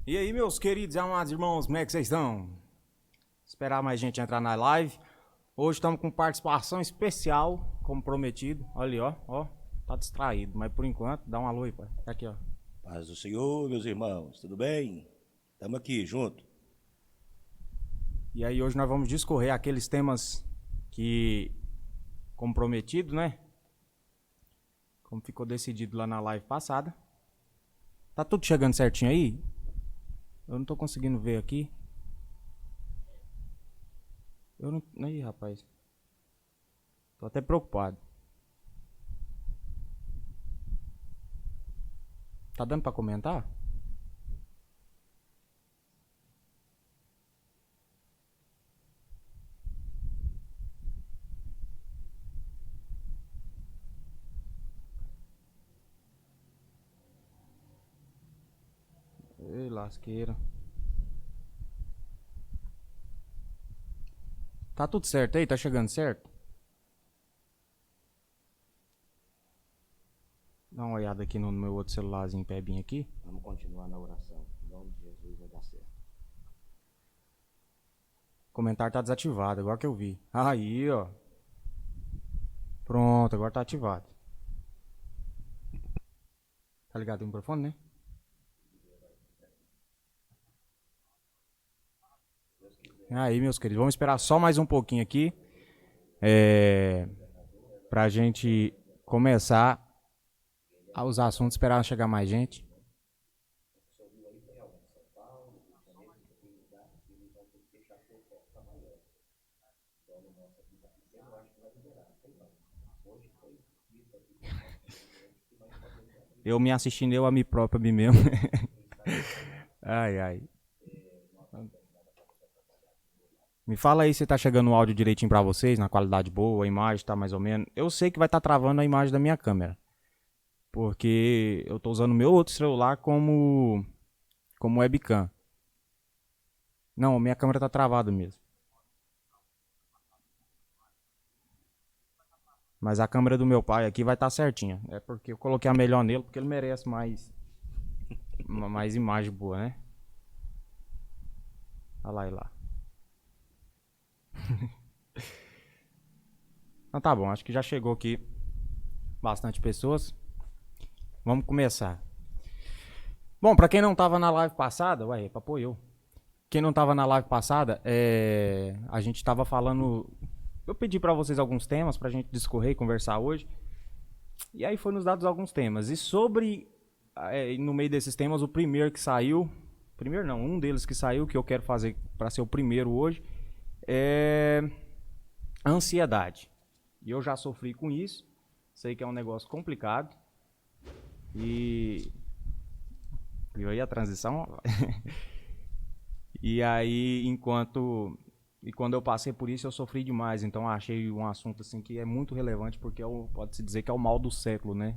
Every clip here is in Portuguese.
E aí, meus queridos e amados irmãos, como é que vocês estão? Esperar mais gente entrar na live. Hoje estamos com participação especial, como prometido. Olha ali, ó, tá distraído, mas por enquanto, dá um alô aí, pai. Tá aqui, ó. Paz do Senhor, meus irmãos, tudo bem? Estamos aqui junto. E aí, hoje nós vamos discorrer aqueles temas que, como prometido, né? Como ficou decidido lá na live passada. Tá tudo chegando certinho aí? Eu não tô conseguindo ver aqui. Eu não. Aí, rapaz. Tô até preocupado. Tá dando pra comentar? Ei, lasqueira. Tá tudo certo aí? Tá chegando certo? Dá uma olhada aqui no meu outro celularzinho pebinho aqui. Vamos continuar na oração. Em nome de Jesus vai dar certo. O comentário tá desativado, agora que eu vi. Aí, ó. Pronto, agora tá ativado. Tá ligado o microfone, né? Aí, meus queridos, vamos esperar só mais um pouquinho aqui. Pra gente começar os assuntos, esperar chegar mais gente. Eu me assistindo, eu a mim próprio, a mim mesmo. Ai, ai. Me fala aí se tá chegando o áudio direitinho pra vocês, na qualidade boa, a imagem tá mais ou menos. Eu sei que vai estar travando a imagem da minha câmera. Porque eu tô usando o meu outro celular como webcam. Não, minha câmera tá travada mesmo. Mas a câmera do meu pai aqui vai estar certinha. É porque eu coloquei a melhor nele, porque ele merece mais imagem boa, né? Olha lá, e lá. Então tá bom, acho que já chegou aqui bastante pessoas. Vamos começar. Bom, pra quem não tava na live passada, ué, papo eu. Quem não tava na live passada, a gente tava falando. Eu pedi pra vocês alguns temas pra gente discorrer e conversar hoje. E aí foi nos dados alguns temas. E sobre. No meio desses temas, o primeiro que saiu. Primeiro não, um deles que saiu, que eu quero fazer pra ser o primeiro hoje, é. Ansiedade. E eu já sofri com isso. Sei que é um negócio complicado. E. Viu aí a transição? E aí, e quando eu passei por isso, eu sofri demais. Então, achei um assunto assim que é muito relevante, porque pode-se dizer que é o mal do século, né?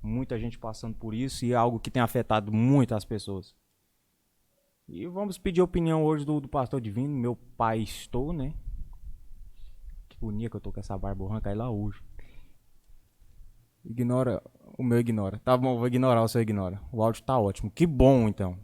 Muita gente passando por isso e é algo que tem afetado muito as pessoas. E vamos pedir a opinião hoje do pastor Divino, meu pai estou, né? Que bonito que eu tô com essa barba branca aí lá hoje. Ignora, o meu ignora. Tá bom, vou ignorar o seu ignora. O áudio tá ótimo. Que bom, então.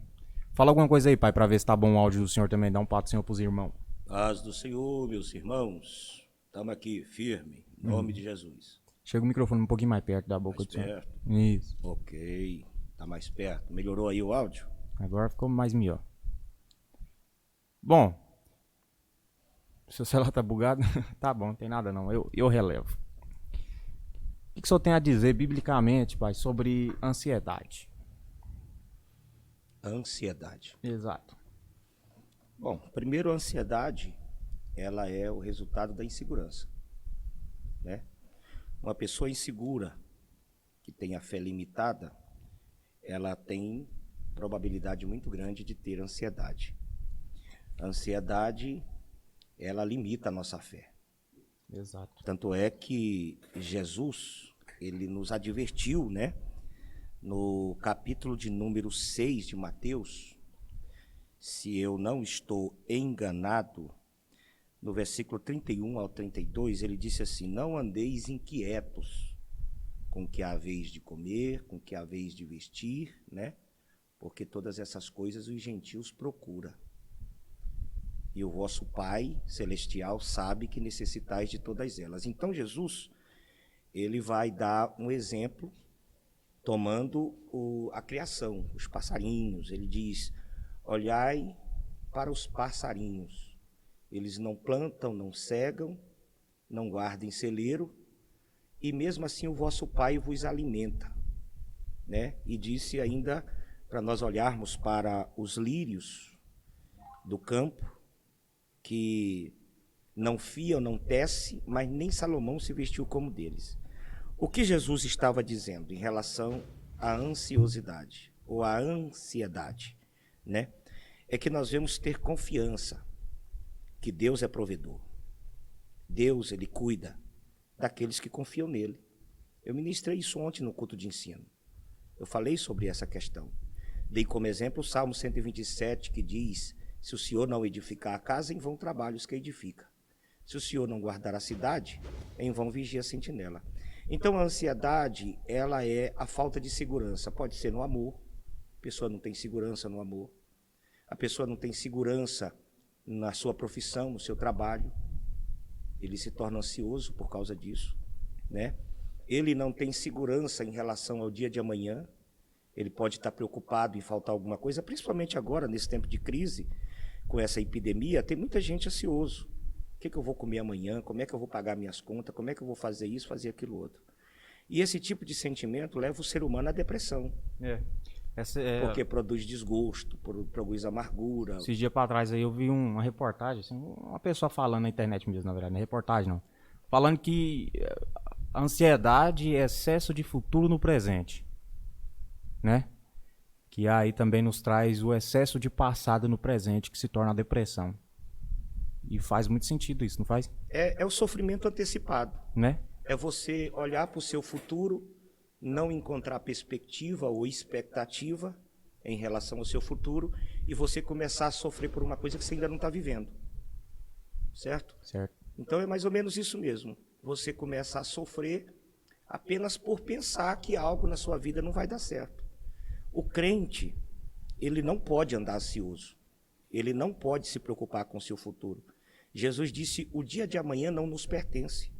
Fala alguma coisa aí, pai, pra ver se tá bom o áudio do senhor também. Dá um pato senhor pros irmãos. Paz do Senhor, meus irmãos. Estamos aqui, firme, em nome de Jesus. Chega o microfone um pouquinho mais perto da boca Mais do senhor. perto. Isso. Ok, tá mais perto. Melhorou aí o áudio? Agora ficou mais melhor. Bom, seu celular tá bugado? Tá bom, não tem nada não. Eu relevo. O que o senhor tem a dizer biblicamente, pai, sobre ansiedade? Ansiedade. Exato. Bom, primeiro, a ansiedade, ela é o resultado da insegurança, né? Uma pessoa insegura, que tem a fé limitada, ela tem probabilidade muito grande de ter ansiedade. A ansiedade, ela limita a nossa fé. Exato. Tanto é que Jesus, ele nos advertiu, né? No capítulo de número 6 de Mateus, se eu não estou enganado, no versículo 31 ao 32, ele disse assim: não andeis inquietos com o que haveis de comer, com o que haveis de vestir, né? porque todas essas coisas os gentios procuram. E o vosso Pai celestial sabe que necessitais de todas elas. Então Jesus, ele vai dar um exemplo tomando a criação, os passarinhos. Ele diz: olhai para os passarinhos. Eles não plantam, não cegam, não guardam em celeiro, e mesmo assim o vosso Pai vos alimenta, né? E disse ainda para nós olharmos para os lírios do campo, que não fiam, não tecem, mas nem Salomão se vestiu como deles. O que Jesus estava dizendo em relação à ansiosidade, ou à ansiedade, né? É que nós devemos ter confiança que Deus é provedor. Deus, ele cuida daqueles que confiam nele. Eu ministrei isso ontem no culto de ensino. Eu falei sobre essa questão. Dei como exemplo o Salmo 127, que diz: se o Senhor não edificar a casa, em vão trabalhos que edifica. Se o Senhor não guardar a cidade, em vão vigia a sentinela. Então a ansiedade, ela é a falta de segurança. Pode ser no amor, a pessoa não tem segurança no amor. A pessoa não tem segurança na sua profissão, no seu trabalho. Ele se torna ansioso por causa disso, né? Ele não tem segurança em relação ao dia de amanhã. Ele pode estar preocupado em faltar alguma coisa, principalmente agora, nesse tempo de crise, com essa epidemia, tem muita gente ansioso. O que eu vou comer amanhã? Como é que eu vou pagar minhas contas? Como é que eu vou fazer isso, fazer aquilo outro? E esse tipo de sentimento leva o ser humano à depressão. Porque produz desgosto, produz amargura. Esses dias para trás aí eu vi uma reportagem, assim, uma pessoa falando na internet mesmo, na verdade, não é reportagem não. Falando que a ansiedade é excesso de futuro no presente, né? Que aí também nos traz o excesso de passado no presente, que se torna a depressão. E faz muito sentido isso, não faz? É o sofrimento antecipado. Né? É você olhar para o seu futuro, não encontrar perspectiva ou expectativa em relação ao seu futuro, e você começar a sofrer por uma coisa que você ainda não está vivendo. Certo? Certo. Então é mais ou menos isso mesmo. Você começa a sofrer apenas por pensar que algo na sua vida não vai dar certo. O crente, ele não pode andar ansioso. Ele não pode se preocupar com o seu futuro. Jesus disse: o dia de amanhã não nos pertence.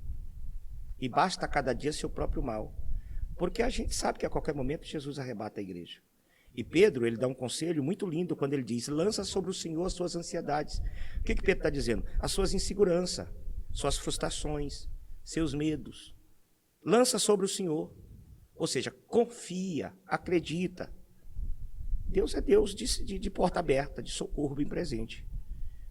E basta a cada dia seu próprio mal. Porque a gente sabe que a qualquer momento Jesus arrebata a igreja. E Pedro, ele dá um conselho muito lindo quando ele diz: lança sobre o Senhor as suas ansiedades. O que Pedro está dizendo? As suas inseguranças, suas frustrações, seus medos. Lança sobre o Senhor. Ou seja, confia, acredita. Deus é Deus de porta aberta, de socorro bem presente.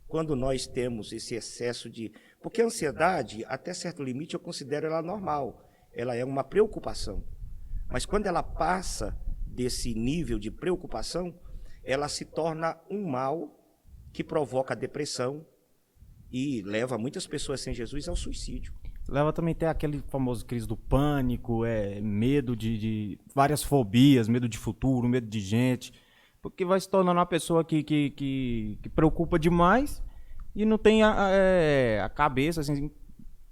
Quando nós temos esse excesso de... Porque a ansiedade, até certo limite, eu considero ela normal. Ela é uma preocupação. Mas quando ela passa desse nível de preocupação, ela se torna um mal que provoca depressão e leva muitas pessoas sem Jesus ao suicídio. Leva também até aquele famoso crise do pânico, medo de várias fobias, medo de futuro, medo de gente... Porque vai se tornando uma pessoa que preocupa demais e não tem a cabeça assim,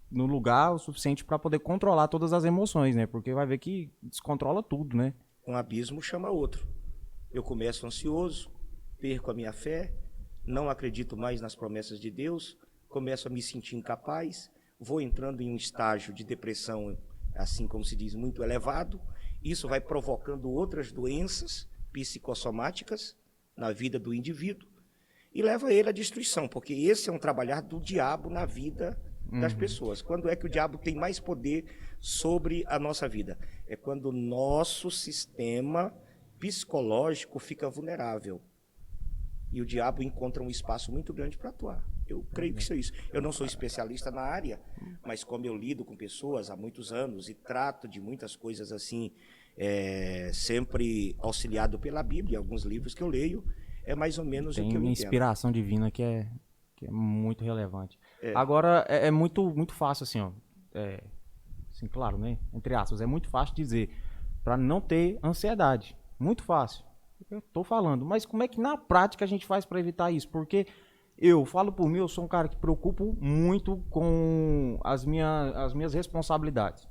no lugar o suficiente para poder controlar todas as emoções, né? Porque vai ver que descontrola tudo, né? Um abismo chama outro. Eu começo ansioso, perco a minha fé, não acredito mais nas promessas de Deus, começo a me sentir incapaz, vou entrando em um estágio de depressão, assim como se diz, muito elevado. Isso vai provocando outras doenças psicossomáticas na vida do indivíduo e leva ele à destruição, porque esse é um trabalhar do diabo na vida das pessoas. Quando é que o diabo tem mais poder sobre a nossa vida? É quando o nosso sistema psicológico fica vulnerável e o diabo encontra um espaço muito grande para atuar. Eu creio que isso é isso. Eu não sou especialista na área, mas como eu lido com pessoas há muitos anos e trato de muitas coisas assim, sempre auxiliado pela Bíblia, alguns livros que eu leio, é mais ou menos o que eu entendo. Tem inspiração divina que é muito relevante. Agora, é muito fácil, assim, ó. Assim, claro, né? Entre aspas, é muito fácil dizer para não ter ansiedade. Muito fácil. Eu tô falando. Mas como é que na prática a gente faz para evitar isso? Porque eu falo por mim, eu sou um cara que preocupo muito com as minhas responsabilidades.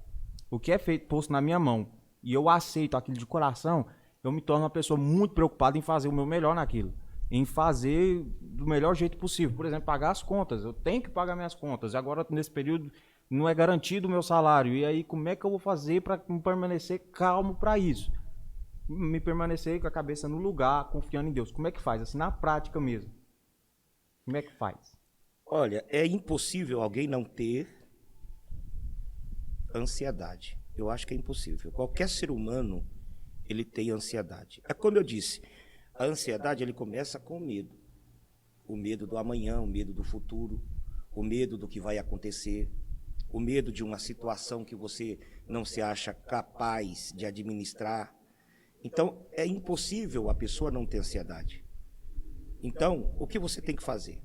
O que é feito, posto na minha mão, e eu aceito aquilo de coração, eu me torno uma pessoa muito preocupada em fazer o meu melhor naquilo. Em fazer do melhor jeito possível. Por exemplo, pagar as contas. Eu tenho que pagar minhas contas. Agora, nesse período, não é garantido o meu salário. E aí, como é que eu vou fazer para permanecer calmo para isso? Me permanecer com a cabeça no lugar, confiando em Deus. Como é que faz? Assim, na prática mesmo. Como é que faz? Olha, é impossível alguém não ter ansiedade. Eu acho que é impossível. Qualquer ser humano, ele tem ansiedade. É como eu disse, a ansiedade ele começa com o medo. O medo do amanhã, o medo do futuro, o medo do que vai acontecer, o medo de uma situação que você não se acha capaz de administrar. Então, é impossível a pessoa não ter ansiedade. Então, o que você tem que fazer?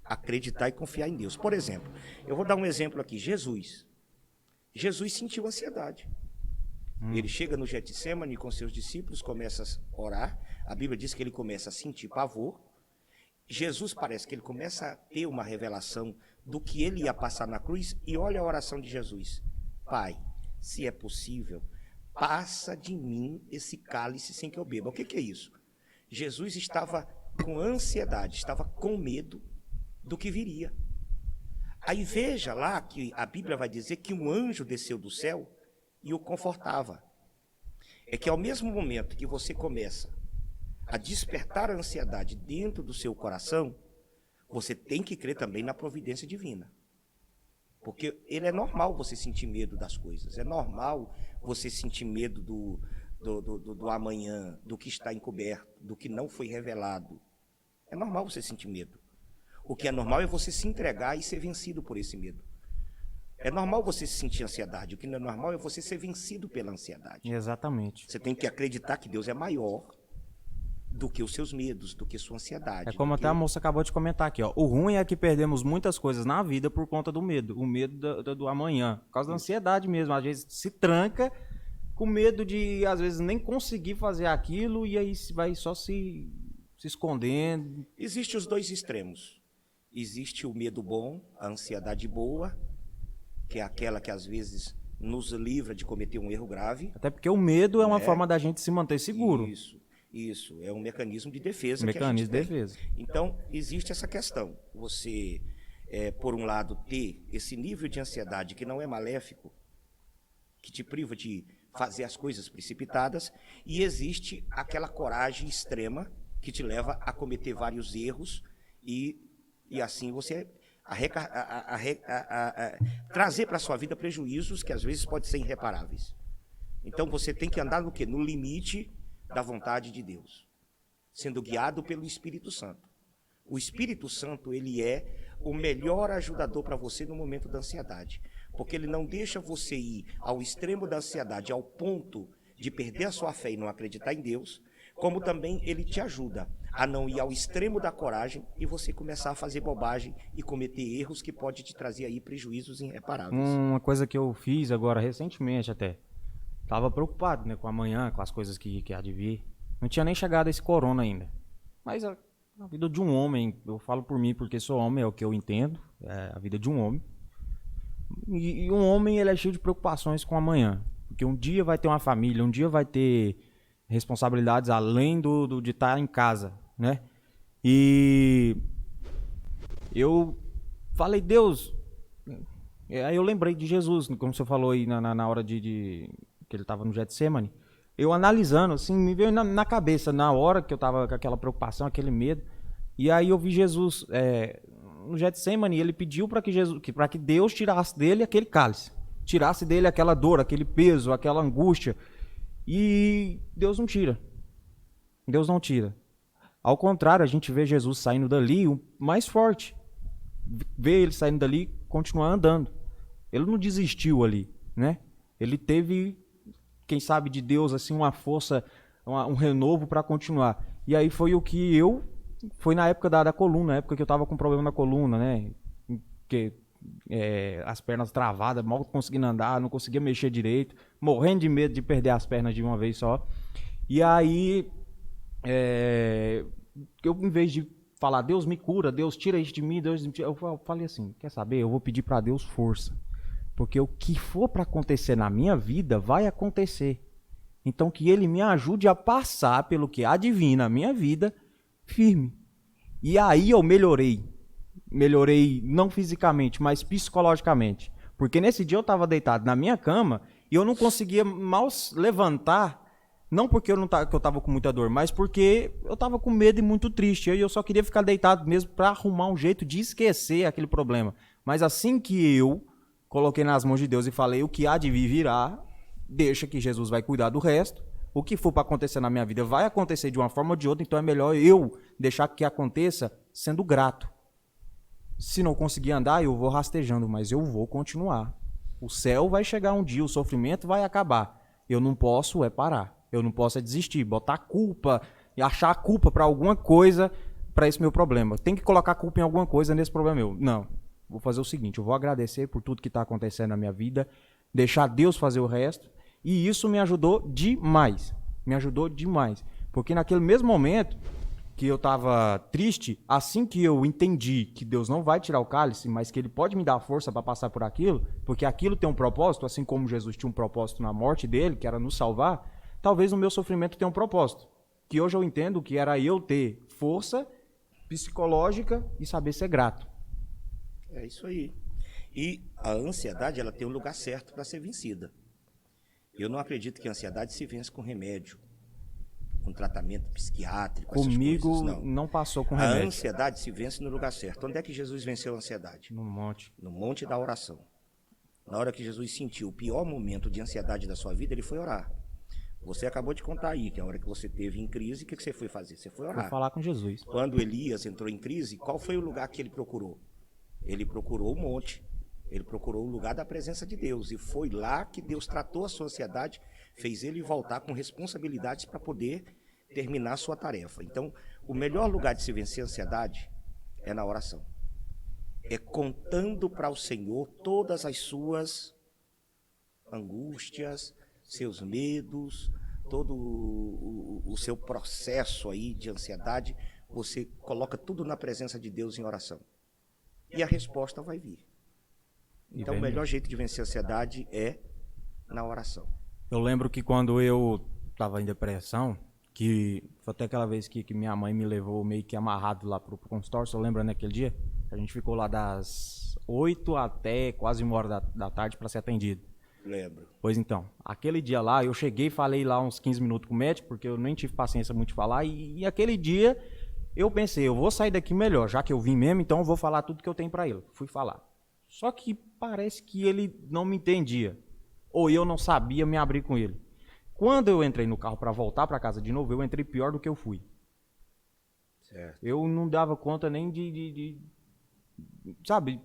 Acreditar e confiar em Deus. Por exemplo, eu vou dar um exemplo aqui. Jesus sentiu ansiedade. Ele chega no Getsemane com seus discípulos, começa a orar. A Bíblia diz que ele começa a sentir pavor. Jesus parece que ele começa a ter uma revelação do que ele ia passar na cruz. E olha a oração de Jesus. Pai, se é possível, passa de mim esse cálice sem que eu beba. O que é isso? Jesus estava com ansiedade, estava com medo do que viria. Aí veja lá que a Bíblia vai dizer que um anjo desceu do céu e o confortava. É que ao mesmo momento que você começa a despertar a ansiedade dentro do seu coração, você tem que crer também na providência divina. Porque é normal você sentir medo das coisas, é normal você sentir medo do amanhã, do que está encoberto, do que não foi revelado. É normal você sentir medo. O que é normal é você se entregar e ser vencido por esse medo. É normal você sentir ansiedade. O que não é normal é você ser vencido pela ansiedade. Exatamente. Você tem que acreditar que Deus é maior do que os seus medos, do que sua ansiedade. É como até a moça acabou de comentar aqui, ó. O ruim é que perdemos muitas coisas na vida por conta do medo. O medo do amanhã. Por causa da ansiedade mesmo. Às vezes se tranca com medo de, às vezes, nem conseguir fazer aquilo e aí vai só se escondendo. Existem os dois extremos. Existe o medo bom, a ansiedade boa, que é aquela que às vezes nos livra de cometer um erro grave. Até porque o medo é uma forma da gente se manter seguro. Isso. É um mecanismo de defesa. Mecanismo de defesa. Então, existe essa questão. Você, por um lado, ter esse nível de ansiedade que não é maléfico, que te priva de fazer as coisas precipitadas, e existe aquela coragem extrema que te leva a cometer vários erros e assim você trazer para a sua vida prejuízos que às vezes podem ser irreparáveis. Então você tem que andar no quê? No limite da vontade de Deus, sendo guiado pelo Espírito Santo. O Espírito Santo, ele é o melhor ajudador para você no momento da ansiedade, porque ele não deixa você ir ao extremo da ansiedade, ao ponto de perder a sua fé e não acreditar em Deus, como também ele te ajuda a não ir ao extremo da coragem e você começar a fazer bobagem e cometer erros que pode te trazer aí prejuízos irreparáveis. Uma coisa que eu fiz agora recentemente até, tava preocupado, né, com amanhã, com as coisas que há de vir. Não tinha nem chegado esse corona ainda. Mas a vida de um homem, eu falo por mim porque sou homem, é o que eu entendo, é a vida de um homem. E um homem, ele é cheio de preocupações com amanhã. Porque um dia vai ter uma família, um dia vai ter responsabilidades além de estar em casa, né? E eu falei, Deus... Aí eu lembrei de Jesus, como você falou aí na hora que ele estava no Getsemane. Eu analisando, assim, me veio na cabeça, na hora que eu estava com aquela preocupação, aquele medo. E aí eu vi Jesus no Getsemane, ele pediu para que Deus tirasse dele aquele cálice. Tirasse dele aquela dor, aquele peso, aquela angústia. E Deus não tira. Deus não tira. Ao contrário, a gente vê Jesus saindo dali mais forte. Vê ele saindo dali, continuar andando. Ele não desistiu ali, né? Ele teve, quem sabe de Deus, assim, uma força, um renovo para continuar. E aí foi foi na época da coluna, na época que eu tava com problema na coluna, né? Que as pernas travadas, mal conseguindo andar, não conseguia mexer direito, morrendo de medo de perder as pernas de uma vez só. E aí, eu, em vez de falar, Deus me cura, Deus tira isso de mim, Deus me tira, eu falei assim, quer saber, eu vou pedir para Deus força, porque o que for para acontecer na minha vida, vai acontecer. Então que ele me ajude a passar pelo que há de vir na minha vida firme. E aí eu melhorei. Melhorei não fisicamente, mas psicologicamente. Porque nesse dia eu estava deitado na minha cama e eu não conseguia mal levantar. Não porque eu estava com muita dor, mas porque eu estava com medo e muito triste. E eu só queria ficar deitado mesmo para arrumar um jeito de esquecer aquele problema. Mas assim que eu coloquei nas mãos de Deus e falei o que há de vir virá, deixa que Jesus vai cuidar do resto. O que for para acontecer na minha vida vai acontecer de uma forma ou de outra, então é melhor eu deixar que aconteça sendo grato. Se não conseguir andar, eu vou rastejando, mas eu vou continuar. O céu vai chegar um dia, o sofrimento vai acabar. Eu não posso parar. Eu não posso desistir, botar culpa e achar a culpa para alguma coisa para esse meu problema. Tem que colocar culpa em alguma coisa nesse problema meu. Não. Vou fazer o seguinte, eu vou agradecer por tudo que está acontecendo na minha vida, deixar Deus fazer o resto, e isso me ajudou demais. Me ajudou demais. Porque naquele mesmo momento que eu estava triste, assim que eu entendi que Deus não vai tirar o cálice, mas que Ele pode me dar força para passar por aquilo, porque aquilo tem um propósito, assim como Jesus tinha um propósito na morte dele, que era nos salvar, talvez o meu sofrimento tenha um propósito. Que hoje eu entendo que era eu ter força psicológica e saber ser grato. É isso aí. E a ansiedade, ela tem um lugar certo para ser vencida. Eu não acredito que a ansiedade se vence com remédio, com tratamento psiquiátrico, Comigo essas coisas, não passou com A remédio. ansiedade se vence no lugar certo. Onde é que Jesus venceu a ansiedade? No monte. No monte da oração. Na hora que Jesus sentiu o pior momento de ansiedade da sua vida, ele foi orar. Você acabou de contar aí que a hora que você teve em crise, o que você foi fazer? Você foi orar. Vou falar com Jesus. Quando Elias entrou em crise, qual foi o lugar que ele procurou? Ele procurou o monte. Ele procurou o lugar da presença de Deus. E foi lá que Deus tratou a sua ansiedade, fez ele voltar com responsabilidades para poder terminar a sua tarefa. Então, o melhor lugar de se vencer a ansiedade é na oração. É contando para o Senhor todas as suas angústias, seus medos, todo o seu processo aí de ansiedade, você coloca tudo na presença de Deus em oração. E a resposta vai vir. Então, o melhor jeito de vencer a ansiedade é na oração. Eu lembro que quando eu estava em depressão, que foi até aquela vez que minha mãe me levou meio que amarrado lá pro consultório, você lembra naquele dia? A gente ficou lá das 8 até quase 1h da tarde para ser atendido. Lembro. Pois então, aquele dia lá, eu cheguei e falei lá uns 15 minutos com o médico, porque eu nem tive paciência muito de falar, e aquele dia eu pensei, eu vou sair daqui melhor, já que eu vim mesmo, então eu vou falar tudo que eu tenho para ele. Fui falar. Só que parece que ele não me entendia, ou eu não sabia me abrir com ele. Quando eu entrei no carro para voltar para casa de novo, eu entrei pior do que eu fui. Certo. Eu não dava conta nem sabe?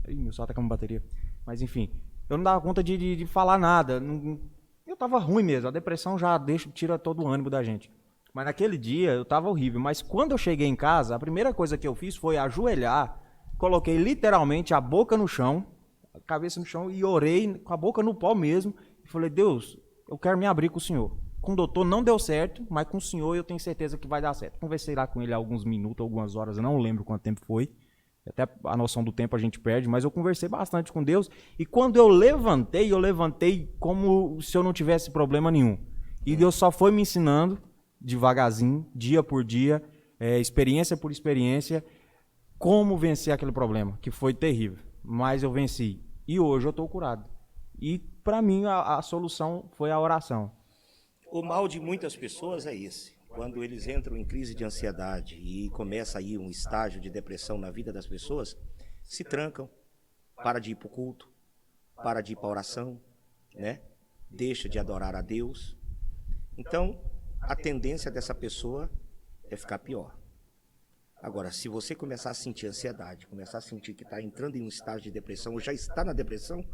Ih, meu celular tá com uma bateria. Mas enfim, eu não dava conta de falar nada. Eu tava ruim mesmo. A depressão já tira todo o ânimo da gente. Mas naquele dia eu tava horrível. Mas quando eu cheguei em casa, a primeira coisa que eu fiz foi ajoelhar, coloquei literalmente a boca no chão, a cabeça no chão e orei com a boca no pó mesmo. E falei, Deus, eu quero me abrir com o Senhor. Com o doutor não deu certo, mas com o Senhor eu tenho certeza que vai dar certo. Conversei lá com ele alguns minutos, algumas horas, eu não lembro quanto tempo foi. Até a noção do tempo a gente perde, mas eu conversei bastante com Deus. E quando eu levantei como se eu não tivesse problema nenhum. E Deus só foi me ensinando, devagarzinho, dia por dia, experiência por experiência, como vencer aquele problema, que foi terrível. Mas eu venci. E hoje eu estou curado. E para mim a solução foi a oração. O mal de muitas pessoas é esse. Quando eles entram em crise de ansiedade e começa aí um estágio de depressão na vida das pessoas, se trancam, para de ir para o culto, para de ir para a oração, né? Deixa de adorar a Deus. Então, a tendência dessa pessoa é ficar pior. Agora, se você começar a sentir ansiedade, começar a sentir que está entrando em um estágio de depressão ou já está na depressão,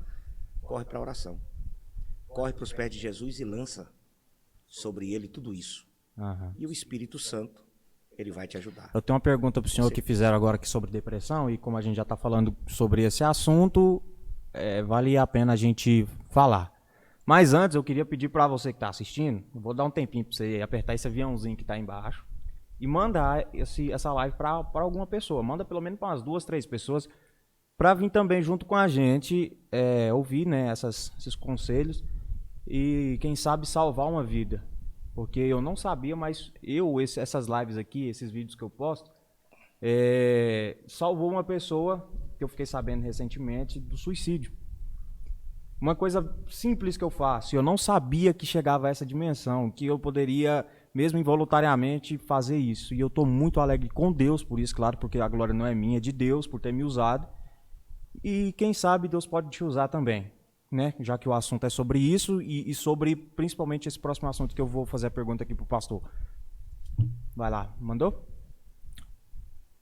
corre para a oração. Corre para os pés de Jesus e lança sobre ele tudo isso. Uhum. E o Espírito Santo, ele vai te ajudar. Eu tenho uma pergunta para o senhor que fizeram agora aqui sobre depressão, e como a gente já está falando sobre esse assunto, vale a pena a gente falar. Mas antes, eu queria pedir para você que está assistindo, vou dar um tempinho para você apertar esse aviãozinho que está embaixo e mandar essa live para alguma pessoa. Manda pelo menos para umas 2, 3 pessoas, para vir também junto com a gente ouvir, né, esses conselhos. e quem sabe salvar uma vida. Porque eu não sabia, mas essas lives aqui, esses vídeos que eu posto, salvou uma pessoa que eu fiquei sabendo recentemente do suicídio. Uma coisa simples que eu faço, eu não sabia que chegava a essa dimensão, que eu poderia, mesmo involuntariamente, fazer isso. E eu estou muito alegre com Deus por isso, claro, porque a glória não é minha, é de Deus por ter me usado. E quem sabe Deus pode te usar também, né? Já que o assunto é sobre isso e sobre principalmente esse próximo assunto que eu vou fazer a pergunta aqui pro pastor. Vai lá, mandou?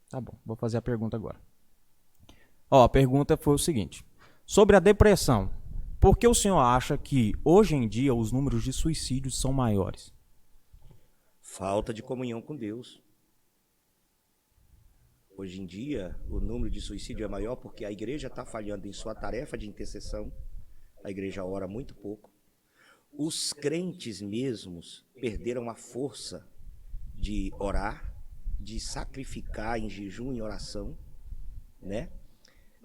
Tá bom, vou fazer a pergunta agora. Ó, a pergunta foi o seguinte: sobre a depressão, por que o senhor acha que hoje em dia os números de suicídios são maiores? Falta de comunhão com Deus. Hoje em dia, o número de suicídio é maior porque a igreja está falhando em sua tarefa de intercessão. A igreja ora muito pouco. Os crentes mesmos perderam a força de orar, de sacrificar em jejum e oração, né?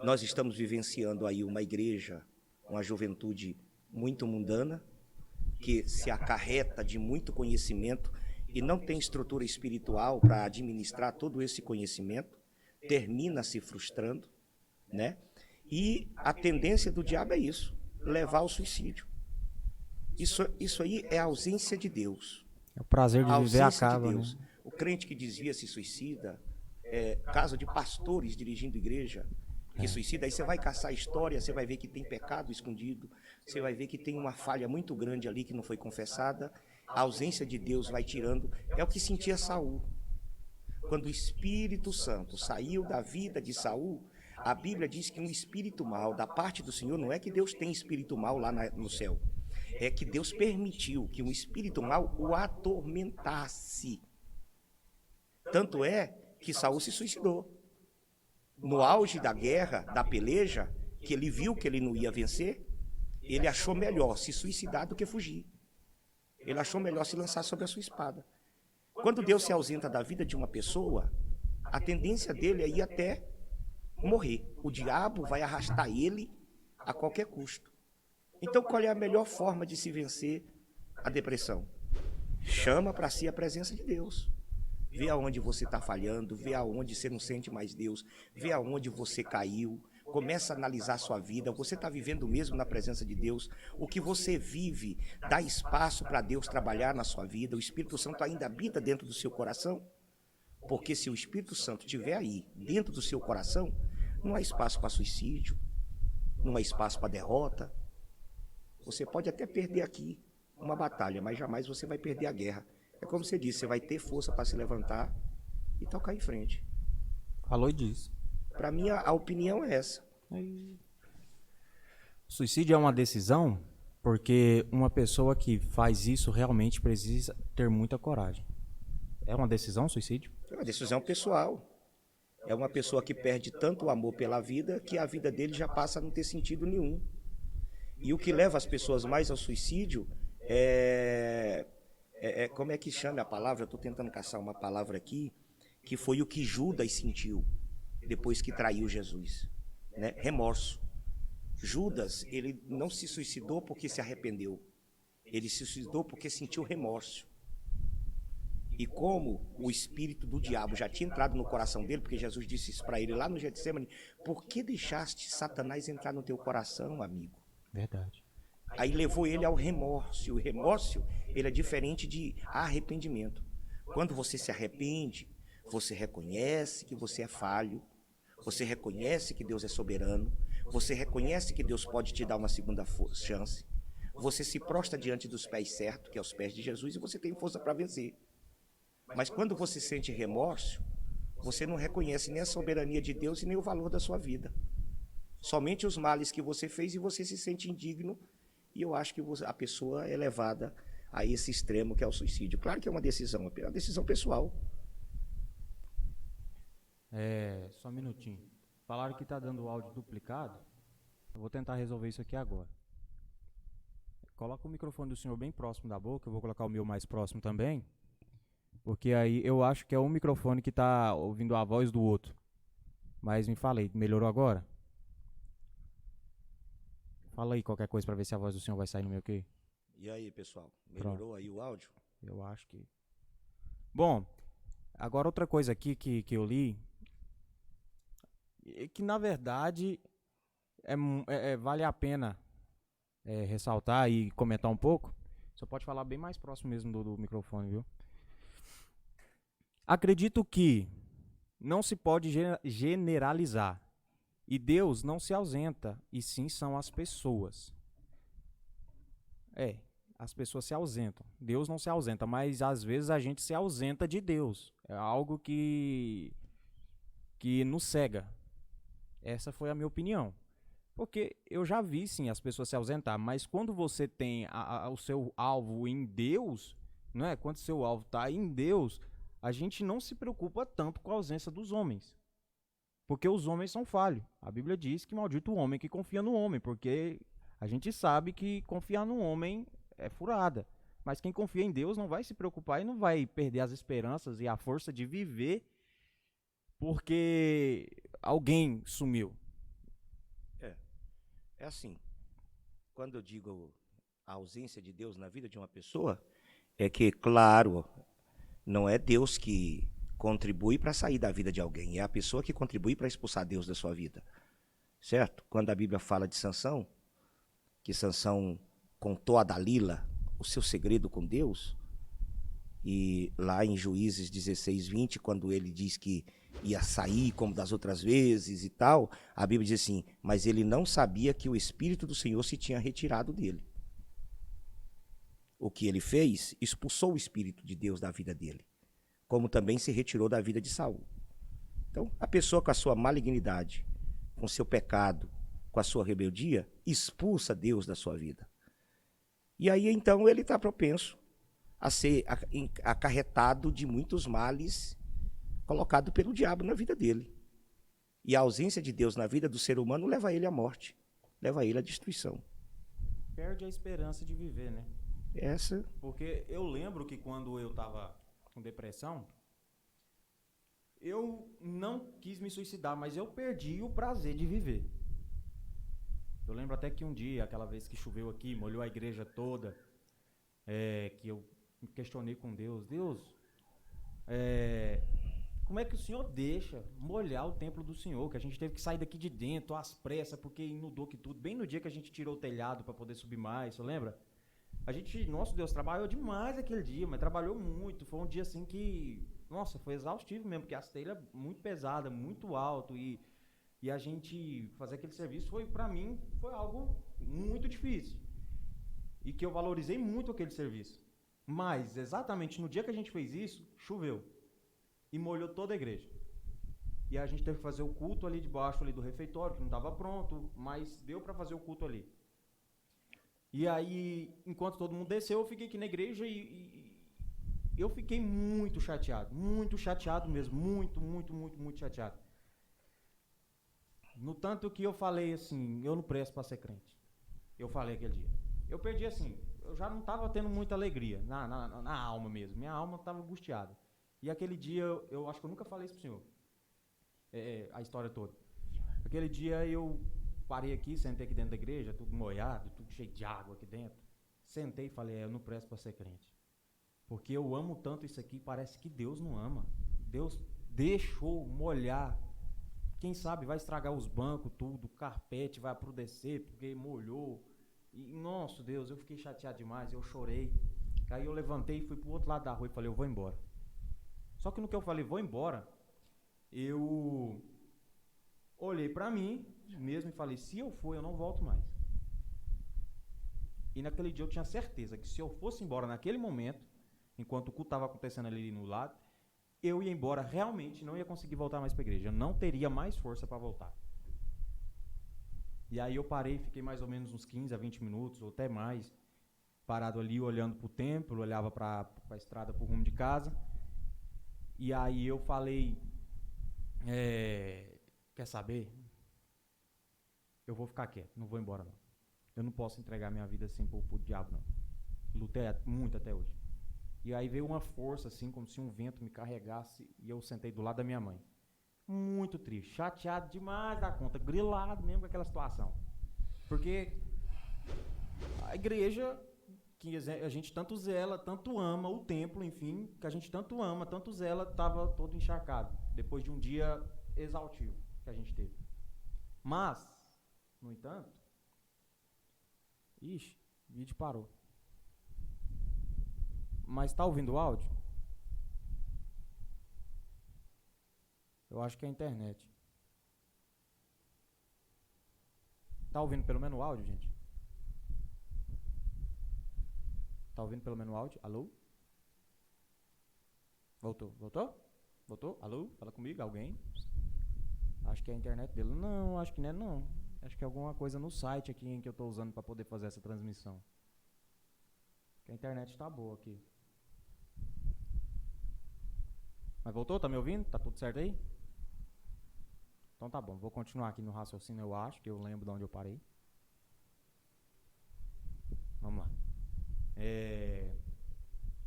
Nós estamos vivenciando aí uma igreja, uma juventude muito mundana, que se acarreta de muito conhecimento e não tem estrutura espiritual para administrar todo esse conhecimento, termina se frustrando, né? E a tendência do diabo é isso, levar ao suicídio. Isso aí é a ausência de Deus. É o prazer de viver acaba, né? O crente que desvia se suicida, caso de pastores dirigindo igreja, que suicida, aí você vai caçar a história, você vai ver que tem pecado escondido, você vai ver que tem uma falha muito grande ali que não foi confessada, a ausência de Deus vai tirando, é o que sentia Saul. Quando o Espírito Santo saiu da vida de Saul, a Bíblia diz que um espírito mau da parte do Senhor, não é que Deus tem espírito mau lá no céu, é que Deus permitiu que um espírito mau o atormentasse. Tanto é que Saul se suicidou. No auge da guerra, da peleja, que ele viu que ele não ia vencer, ele achou melhor se suicidar do que fugir. Ele achou melhor se lançar sobre a sua espada. Quando Deus se ausenta da vida de uma pessoa, a tendência dele é ir até morrer. O diabo vai arrastar ele a qualquer custo. Então, qual é a melhor forma de se vencer a depressão? Chama para si a presença de Deus. Vê aonde você está falhando, vê aonde você não sente mais Deus, vê aonde você caiu, começa a analisar a sua vida, você está vivendo mesmo na presença de Deus, o que você vive dá espaço para Deus trabalhar na sua vida, o Espírito Santo ainda habita dentro do seu coração, porque se o Espírito Santo estiver aí, dentro do seu coração, não há espaço para suicídio, não há espaço para derrota. Você pode até perder aqui uma batalha, mas jamais você vai perder a guerra. É como você disse, você vai ter força para se levantar e tocar em frente. Falou disso. Para mim, a opinião é essa. Suicídio é uma decisão porque uma pessoa que faz isso realmente precisa ter muita coragem. É uma decisão, suicídio? É uma decisão pessoal. É uma pessoa que perde tanto o amor pela vida que a vida dele já passa a não ter sentido nenhum. E o que leva as pessoas mais ao suicídio como é que chama a palavra? Eu estou tentando caçar uma palavra aqui, que foi o que Judas sentiu depois que traiu Jesus, né? Remorso. Judas, ele não se suicidou porque se arrependeu, ele se suicidou porque sentiu remorso. E como o espírito do diabo já tinha entrado no coração dele, porque Jesus disse isso para ele lá no Getsemane, por que deixaste Satanás entrar no teu coração, amigo? Verdade. Aí levou ele ao remorso. E o remorso, ele é diferente de arrependimento. Quando você se arrepende, você reconhece que você é falho, você reconhece que Deus é soberano, você reconhece que Deus pode te dar uma segunda chance, você se prostra diante dos pés certos, que é os pés de Jesus, e você tem força para vencer. Mas quando você sente remorso, você não reconhece nem a soberania de Deus e nem o valor da sua vida. Somente os males que você fez e você se sente indigno. E eu acho que a pessoa é levada a esse extremo que é o suicídio. Claro que é uma decisão pessoal. Só um minutinho. Falaram que tá dando o áudio duplicado. Eu vou tentar resolver isso aqui agora. Coloca o microfone do senhor bem próximo da boca, eu vou colocar o meu mais próximo também. Porque aí eu acho que é um microfone que tá ouvindo a voz do outro. Mas me falei, melhorou agora? Fala aí qualquer coisa pra ver se a voz do senhor vai sair no meu quê? E aí, pessoal? Melhorou aí o áudio? Eu acho que. Bom, agora outra coisa aqui que eu li. É que na verdade vale a pena ressaltar e comentar um pouco. Só pode falar bem mais próximo mesmo do microfone, viu? Acredito que não se pode generalizar. E Deus não se ausenta, e sim são as pessoas. As pessoas se ausentam. Deus não se ausenta, mas às vezes a gente se ausenta de Deus. É algo que nos cega. Essa foi a minha opinião. Porque eu já vi sim as pessoas se ausentar, mas quando você tem o seu alvo em Deus, não é? Quando o seu alvo está em Deus, a gente não se preocupa tanto com a ausência dos homens. Porque os homens são falhos. A Bíblia diz que maldito o homem que confia no homem, porque a gente sabe que confiar no homem é furada. Mas quem confia em Deus não vai se preocupar e não vai perder as esperanças e a força de viver porque alguém sumiu. É assim, quando eu digo a ausência de Deus na vida de uma pessoa, é que, claro, não é Deus que contribui para sair da vida de alguém, é a pessoa que contribui para expulsar Deus da sua vida. Certo? Quando a Bíblia fala de Sansão, que Sansão contou a Dalila o seu segredo com Deus, e lá em Juízes 16:20, quando ele diz que ia sair como das outras vezes e tal, a Bíblia diz assim, mas ele não sabia que o Espírito do Senhor se tinha retirado dele. O que ele fez, expulsou o Espírito de Deus da vida dele, como também se retirou da vida de Saul. Então, a pessoa com a sua malignidade, com seu pecado, com a sua rebeldia, expulsa Deus da sua vida. E aí, então, ele está propenso a ser acarretado de muitos males colocado pelo diabo na vida dele. E a ausência de Deus na vida do ser humano leva ele à morte, leva ele à destruição. Perde a esperança de viver, né? Essa. Porque eu lembro que quando eu tava com depressão, eu não quis me suicidar, mas eu perdi o prazer de viver. Eu lembro até que um dia, aquela vez que choveu aqui, molhou a igreja toda, que eu me questionei com Deus. Deus, como é que o Senhor deixa molhar o templo do Senhor? Que a gente teve que sair daqui de dentro às pressas, porque inundou que tudo. Bem no dia que a gente tirou o telhado para poder subir mais, você lembra? Nosso Deus, trabalhou demais aquele dia, mas trabalhou muito. Foi um dia assim que, nossa, foi exaustivo mesmo, porque as telhas muito pesadas, muito alto, e a gente fazer aquele serviço pra mim, foi algo muito difícil. E que eu valorizei muito aquele serviço. Mas, exatamente no dia que a gente fez isso, choveu. E molhou toda a igreja. E a gente teve que fazer o culto ali debaixo ali do refeitório, que não estava pronto, mas deu para fazer o culto ali. E aí, enquanto todo mundo desceu, eu fiquei aqui na igreja e eu fiquei muito chateado mesmo, muito chateado. No tanto que eu falei assim, eu não presto para ser crente. Eu falei aquele dia. Eu perdi assim, eu já não estava tendo muita alegria na alma mesmo, minha alma estava angustiada. E aquele dia, eu acho que eu nunca falei isso pro senhor, a história toda. Aquele dia eu parei aqui, sentei aqui dentro da igreja, tudo molhado, tudo cheio de água aqui dentro. Sentei e falei, eu não presto para ser crente. Porque eu amo tanto isso aqui, parece que Deus não ama. Deus deixou molhar. Quem sabe vai estragar os bancos, tudo, o carpete vai apodrecer, porque molhou. E, nossa Deus, eu fiquei chateado demais, eu chorei. Aí eu levantei e fui pro outro lado da rua e falei, eu vou embora. Só que no que eu falei, vou embora, eu olhei pra mim mesmo e falei, se eu for, eu não volto mais. E naquele dia eu tinha certeza que se eu fosse embora naquele momento, enquanto o culto estava acontecendo ali no lado, eu ia embora realmente, não ia conseguir voltar mais pra igreja. Eu não teria mais força para voltar. E aí eu parei, fiquei mais ou menos uns 15 a 20 minutos, ou até mais, parado ali, olhando pro templo, olhava pra estrada, pro rumo de casa. E aí eu falei, quer saber? Eu vou ficar quieto, não vou embora não. Eu não posso entregar minha vida assim pro diabo não. Lutei muito até hoje. E aí veio uma força assim, como se um vento me carregasse, e eu sentei do lado da minha mãe. Muito triste, chateado demais da conta, grilado mesmo com aquela situação. Porque a igreja que a gente tanto zela, tanto ama o templo, enfim, que a gente tanto ama, tanto zela, estava todo encharcado, depois de um dia exaustivo que a gente teve. Mas, no entanto, ixi, o vídeo parou. Mas tá ouvindo o áudio? Eu acho que é a internet. Tá ouvindo pelo menos o áudio, gente? Tá ouvindo pelo menos o áudio? Alô? Voltou? Voltou? Voltou? Alô? Fala comigo, alguém? Acho que é a internet dele. Não, acho que não é não. Acho que é alguma coisa no site aqui em que eu tô usando para poder fazer essa transmissão. Que a internet tá boa aqui. Mas voltou? Tá me ouvindo? Tá tudo certo aí? Então tá bom, vou continuar aqui no raciocínio, eu acho, que eu lembro de onde eu parei. Vamos lá. E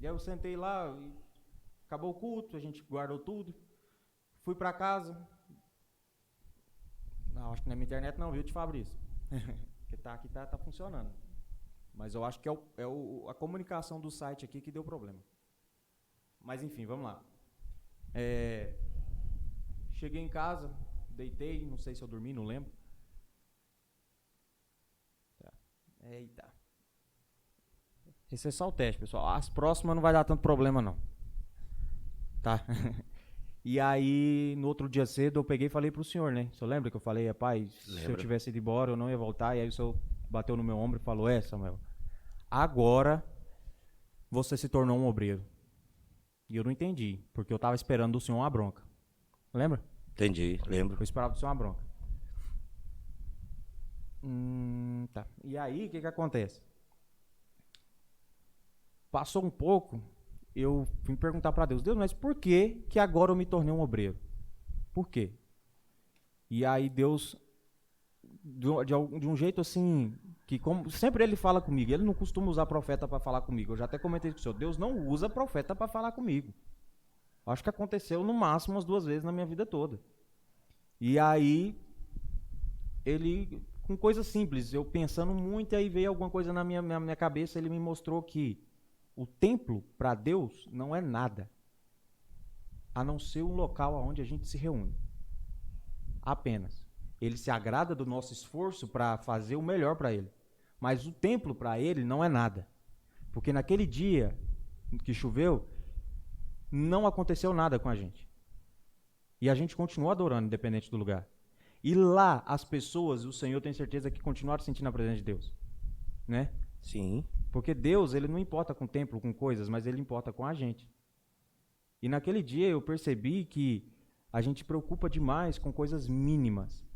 aí eu sentei lá, acabou o culto, a gente guardou tudo. Fui pra casa. Não, acho que não é minha internet não, viu, de Fabrício? Porque tá aqui, tá funcionando. Mas eu acho que a comunicação do site aqui que deu problema. Mas enfim, vamos lá. Cheguei em casa, deitei, não sei se eu dormi, não lembro. Tá. Eita. Esse é só o teste, pessoal. As próximas não vai dar tanto problema, não. Tá? E aí, no outro dia cedo, eu peguei e falei pro senhor, né? O senhor lembra que eu falei, rapaz, se eu tivesse ido embora, eu não ia voltar. E aí o senhor bateu no meu ombro e falou, Samuel, agora você se tornou um obreiro. E eu não entendi, porque eu tava esperando do senhor uma bronca. Lembra? Entendi, lembro. Eu esperava do senhor uma bronca. Tá. E aí, o que acontece? Passou um pouco, eu fui perguntar para Deus, mas por que agora eu me tornei um obreiro? Por quê? E aí Deus, de um jeito assim, que como sempre ele fala comigo, ele não costuma usar profeta para falar comigo, eu já até comentei com o senhor, Deus não usa profeta para falar comigo. Acho que aconteceu no máximo umas 2 vezes na minha vida toda. E aí, ele, com coisas simples, eu pensando muito, aí veio alguma coisa na minha cabeça, ele me mostrou que o templo, para Deus, não é nada, a não ser um local onde a gente se reúne. Apenas. Ele se agrada do nosso esforço para fazer o melhor para ele. Mas o templo, para ele, não é nada. Porque naquele dia que choveu, não aconteceu nada com a gente. E a gente continuou adorando, independente do lugar. E lá, as pessoas, o Senhor tem certeza que continuaram sentindo a presença de Deus. Né? Sim. Porque Deus, ele não importa com o templo, com coisas, mas ele importa com a gente. E naquele dia eu percebi que a gente preocupa demais com coisas mínimas.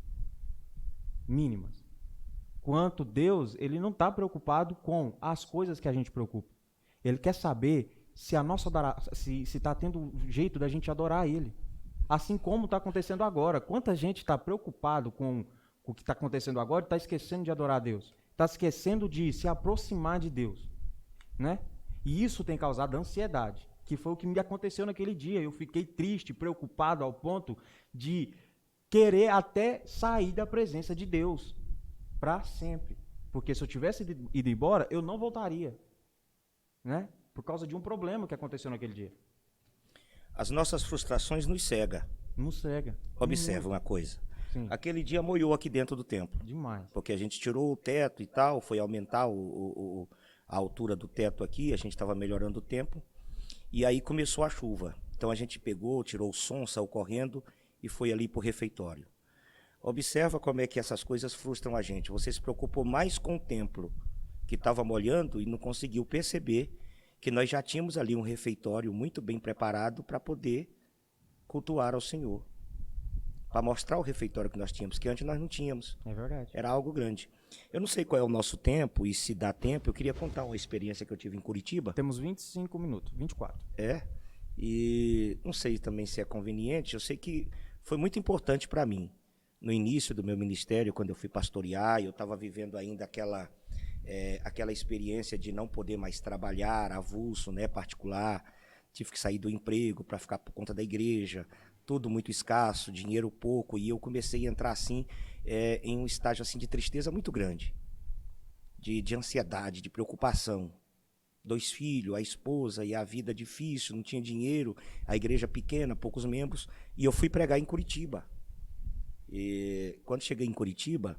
Mínimas. Quanto Deus, ele não está preocupado com as coisas que a gente preocupa. Ele quer saber se a nossa se está tendo jeito da gente adorar Ele. Assim como está acontecendo agora. Quanta gente está preocupado com o que está acontecendo agora e está esquecendo de adorar a Deus. Está esquecendo de se aproximar de Deus. Né? E isso tem causado ansiedade, que foi o que me aconteceu naquele dia. Eu fiquei triste, preocupado ao ponto de querer até sair da presença de Deus para sempre. Porque se eu tivesse ido embora, eu não voltaria. Né? Por causa de um problema que aconteceu naquele dia. As nossas frustrações nos cega. Nos cega. Observa uma coisa. Sim. Aquele dia molhou aqui dentro do templo. Demais. Porque a gente tirou o teto e tal, foi aumentar a altura do teto aqui, a gente estava melhorando o tempo. E aí começou a chuva. Então a gente pegou, tirou o som, saiu correndo e foi ali para o refeitório. Observa como é que essas coisas frustram a gente. Você se preocupou mais com o templo que estava molhando e não conseguiu perceber que nós já tínhamos ali um refeitório muito bem preparado para poder cultuar ao Senhor. Para mostrar o refeitório que nós tínhamos, que antes nós não tínhamos. É verdade. Era algo grande. Eu não sei qual é o nosso tempo e se dá tempo, eu queria contar uma experiência que eu tive em Curitiba. Temos 25 minutos, 24. E não sei também se é conveniente, eu sei que foi muito importante para mim. No início do meu ministério, quando eu fui pastorear, eu estava vivendo ainda aquela experiência de não poder mais trabalhar, avulso, né, particular. Tive que sair do emprego para ficar por conta da igreja, tudo muito escasso, dinheiro pouco, e eu comecei a entrar assim em um estágio assim de tristeza muito grande, de ansiedade, de preocupação, 2 filhos, a esposa e a vida difícil, não tinha dinheiro, a igreja pequena, poucos membros, e eu fui pregar em Curitiba. E quando cheguei em Curitiba,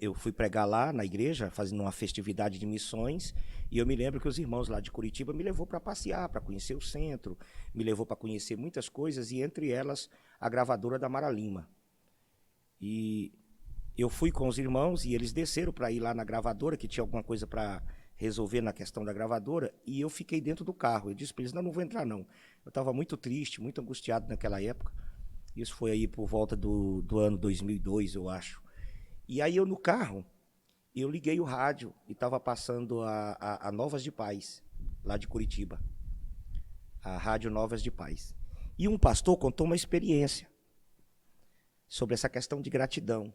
eu fui pregar lá na igreja, fazendo uma festividade de missões, e eu me lembro que os irmãos lá de Curitiba me levou para passear, para conhecer o centro, me levou para conhecer muitas coisas, e entre elas a gravadora da Mara Lima. E eu fui com os irmãos e eles desceram para ir lá na gravadora, que tinha alguma coisa para resolver na questão da gravadora, e eu fiquei dentro do carro. Eu disse para eles, não vou entrar não. Eu estava muito triste, muito angustiado naquela época. Isso foi aí por volta do ano 2002, eu acho. E aí eu no carro, eu liguei o rádio e estava passando a Novas de Paz, lá de Curitiba. A Rádio Novas de Paz. E um pastor contou uma experiência sobre essa questão de gratidão.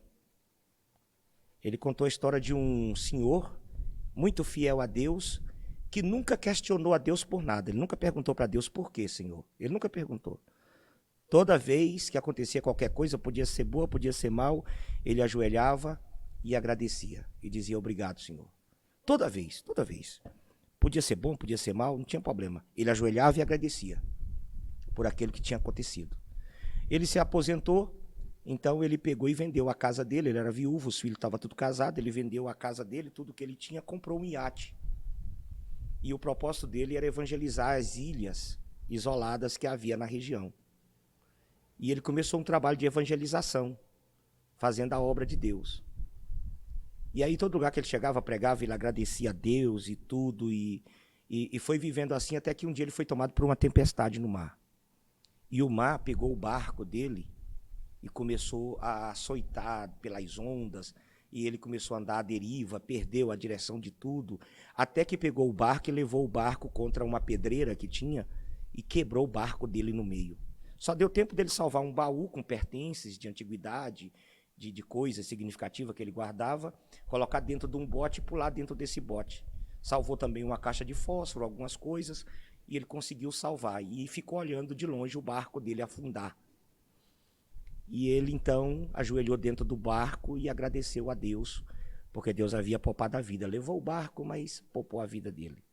Ele contou a história de um senhor muito fiel a Deus, que nunca questionou a Deus por nada. Ele nunca perguntou para Deus por quê, Senhor. Ele nunca perguntou. Toda vez que acontecia qualquer coisa, podia ser boa, podia ser mal, ele ajoelhava e agradecia. E dizia, obrigado, Senhor. Toda vez, toda vez. Podia ser bom, podia ser mal, não tinha problema. Ele ajoelhava e agradecia por aquilo que tinha acontecido. Ele se aposentou, então ele pegou e vendeu a casa dele. Ele era viúvo, os filhos estavam tudo casados. Ele vendeu a casa dele, tudo que ele tinha, comprou um iate. E o propósito dele era evangelizar as ilhas isoladas que havia na região. E ele começou um trabalho de evangelização, fazendo a obra de Deus. E aí, todo lugar que ele chegava, pregava, ele agradecia a Deus e tudo, e foi vivendo assim, até que um dia ele foi tomado por uma tempestade no mar. E o mar pegou o barco dele e começou a açoitar pelas ondas, e ele começou a andar à deriva, perdeu a direção de tudo, até que pegou o barco e levou o barco contra uma pedreira que tinha, e quebrou o barco dele no meio. Só deu tempo dele salvar um baú com pertences de antiguidade, de coisa significativa que ele guardava, colocar dentro de um bote e pular dentro desse bote. Salvou também uma caixa de fósforo, algumas coisas, e ele conseguiu salvar. E ficou olhando de longe o barco dele afundar. E ele, então, ajoelhou dentro do barco e agradeceu a Deus, porque Deus havia poupado a vida. Levou o barco, mas poupou a vida dele.